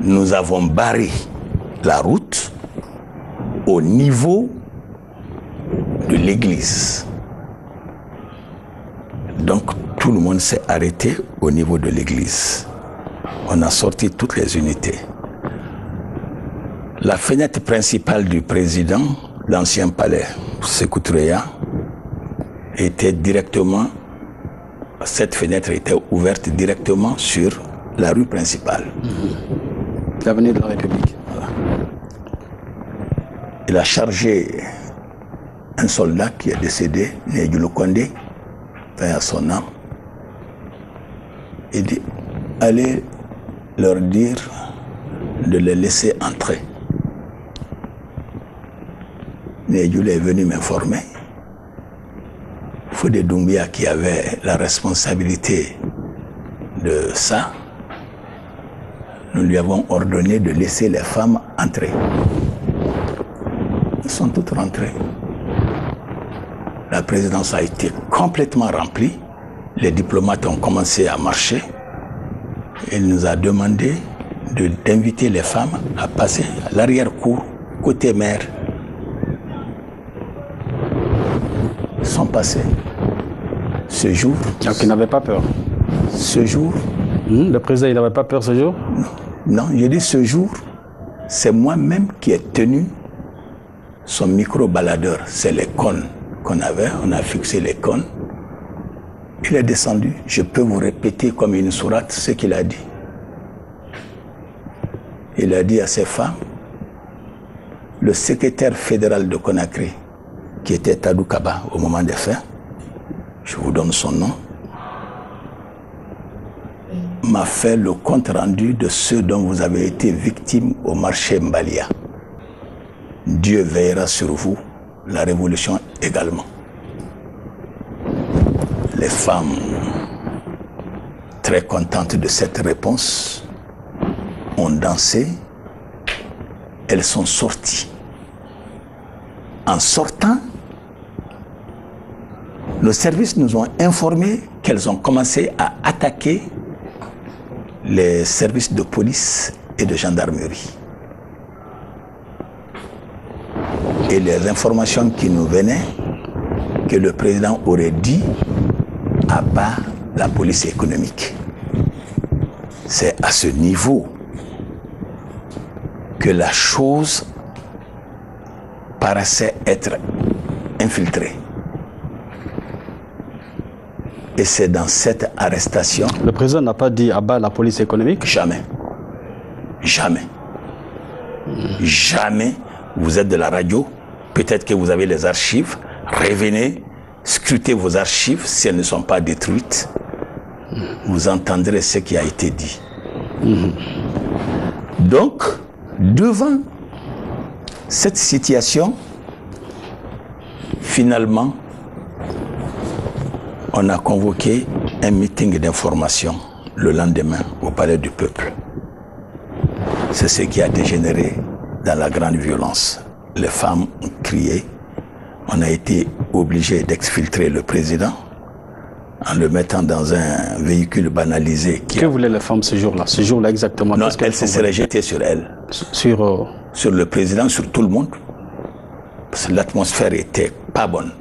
Nous avons barré la route au niveau de l'église. Donc tout le monde s'est arrêté au niveau de l'église. On a sorti toutes les unités. La fenêtre principale du président, l'ancien palais Sékou Touré, était directement, cette fenêtre était ouverte directement sur la rue principale.
L'avenue de la République.
Voilà. Il a chargé un soldat qui est décédé, Nédjou Kondé, paix à son âme. Il dit, allez leur dire de les laisser entrer. Nédjou est venu m'informer. Fodé Doumbia, qui avait la responsabilité de ça, nous lui avons ordonné de laisser les femmes entrer. Elles sont toutes rentrées. La présidence a été complètement remplie. Les diplomates ont commencé à marcher. Il nous a demandé d'inviter les femmes à passer à l'arrière-cour, côté mer. Ils sont passés. Ce jour...
Donc il n'avait pas peur.
Ce jour...
Le président, il n'avait pas peur ce jour?
Non, je dis ce jour, c'est moi-même qui ai tenu son micro-baladeur. C'est les cônes qu'on avait, on a fixé les cônes. Il est descendu. Je peux vous répéter comme une sourate ce qu'il a dit. Il a dit à ses femmes, le secrétaire fédéral de Conakry, qui était Tadou Kaba au moment des faits, je vous donne son nom, m'a fait le compte rendu de ceux dont vous avez été victimes au marché Mbalia. Dieu veillera sur vous, la révolution également. Les femmes, très contentes de cette réponse, ont dansé, elles sont sorties. En sortant, nos services nous ont informé qu'elles ont commencé à attaquer les services de police et de gendarmerie. Et les informations qui nous venaient que le président aurait dit abat la police économique. C'est à ce niveau que la chose paraissait être infiltrée. Et c'est dans cette arrestation...
Le président n'a pas dit abat la police économique?
Jamais. Jamais. Jamais. Vous êtes de la radio, peut-être que vous avez les archives, revenez, scrutez vos archives, si elles ne sont pas détruites, vous entendrez ce qui a été dit. Donc, devant cette situation, finalement, on a convoqué un meeting d'information le lendemain au Palais du Peuple. C'est ce qui a dégénéré dans la grande violence. Les femmes ont crié. On a été obligé d'exfiltrer le président en le mettant dans un véhicule banalisé.
Que voulaient les femmes ce jour-là? Ce jour-là exactement?
Non, elles se seraient jetées sur elle. Sur le président, sur tout le monde. Parce que l'atmosphère était pas bonne.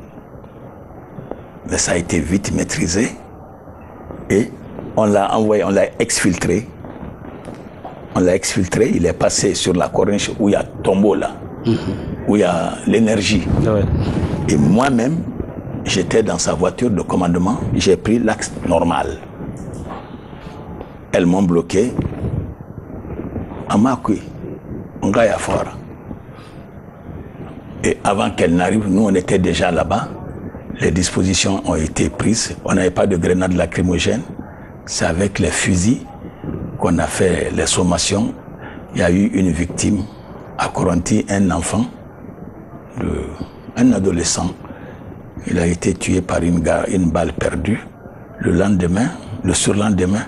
Mais ça a été vite maîtrisé. Et on l'a envoyé, on l'a exfiltré. On l'a exfiltré, il est passé sur la corniche où il y a Tombeau là, où il y a l'énergie. Ouais. Et moi-même, j'étais dans sa voiture de commandement, j'ai pris l'axe normal. Elles m'ont bloqué. Amakui, Ngaya Fora. Et avant qu'elle n'arrive, nous on était déjà là-bas. Les dispositions ont été prises. On n'avait pas de grenades lacrymogènes. C'est avec les fusils qu'on a fait les sommations. Il y a eu une victime à Coronti, un enfant, un adolescent. Il a été tué par une balle perdue. Le lendemain, le surlendemain,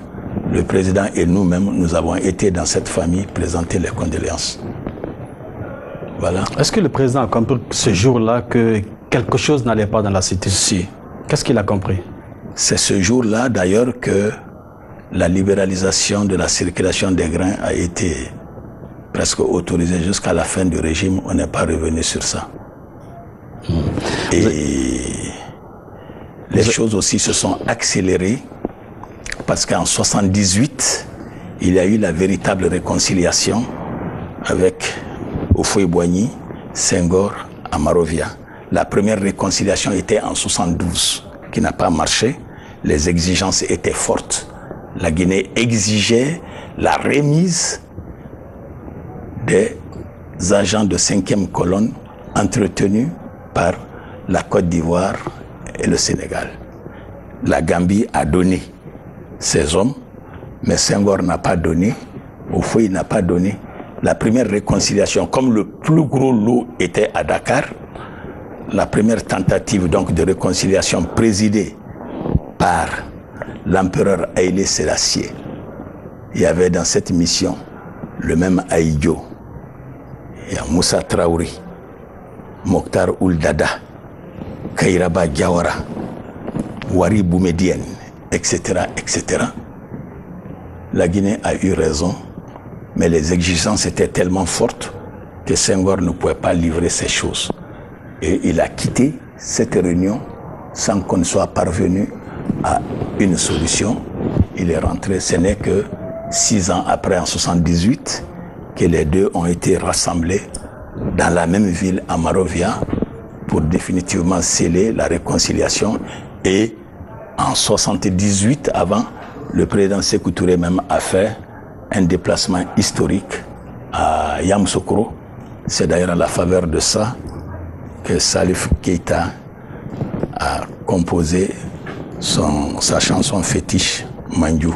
le président et nous-mêmes, nous avons été dans cette famille présenter les condoléances. Voilà.
Est-ce que le président a compris ce jour-là que quelque chose n'allait pas dans la cité?
Si.
Qu'est-ce qu'il a compris?
C'est ce jour-là d'ailleurs que la libéralisation de la circulation des grains a été presque autorisée jusqu'à la fin du régime. On n'est pas revenu sur ça. Et les choses aussi se sont accélérées parce qu'en 78, il y a eu la véritable réconciliation avec Houphouët-Boigny, Senghor, Amarovia. La première réconciliation était en 72, qui n'a pas marché. Les exigences étaient fortes. La Guinée exigeait la remise des agents de 5e colonne entretenus par la Côte d'Ivoire et le Sénégal. La Gambie a donné ses hommes, mais Senghor n'a pas donné, Houphouët n'a pas donné. La première réconciliation, comme le plus gros lot était à Dakar, la première tentative donc de réconciliation présidée par l'empereur Haïlé Sélassié. Il y avait dans cette mission le même Aïdjo, il y a Moussa Traoré, Mokhtar Ould Daddah, Kairaba Diawara, Wari Boumedienne, etc., etc. La Guinée a eu raison, mais les exigences étaient tellement fortes que Senghor ne pouvait pas livrer ces choses. Et il a quitté cette réunion sans qu'on ne soit parvenu à une solution. Il est rentré, ce n'est que 6 ans après, en 78, que les deux ont été rassemblés dans la même ville, à Marovia, pour définitivement sceller la réconciliation. Et en 78, avant, le président Sékou Touré même a fait un déplacement historique à Yamoussoukro. C'est d'ailleurs à la faveur de ça que Salif Keïta a composé sa chanson fétiche, Mandiou.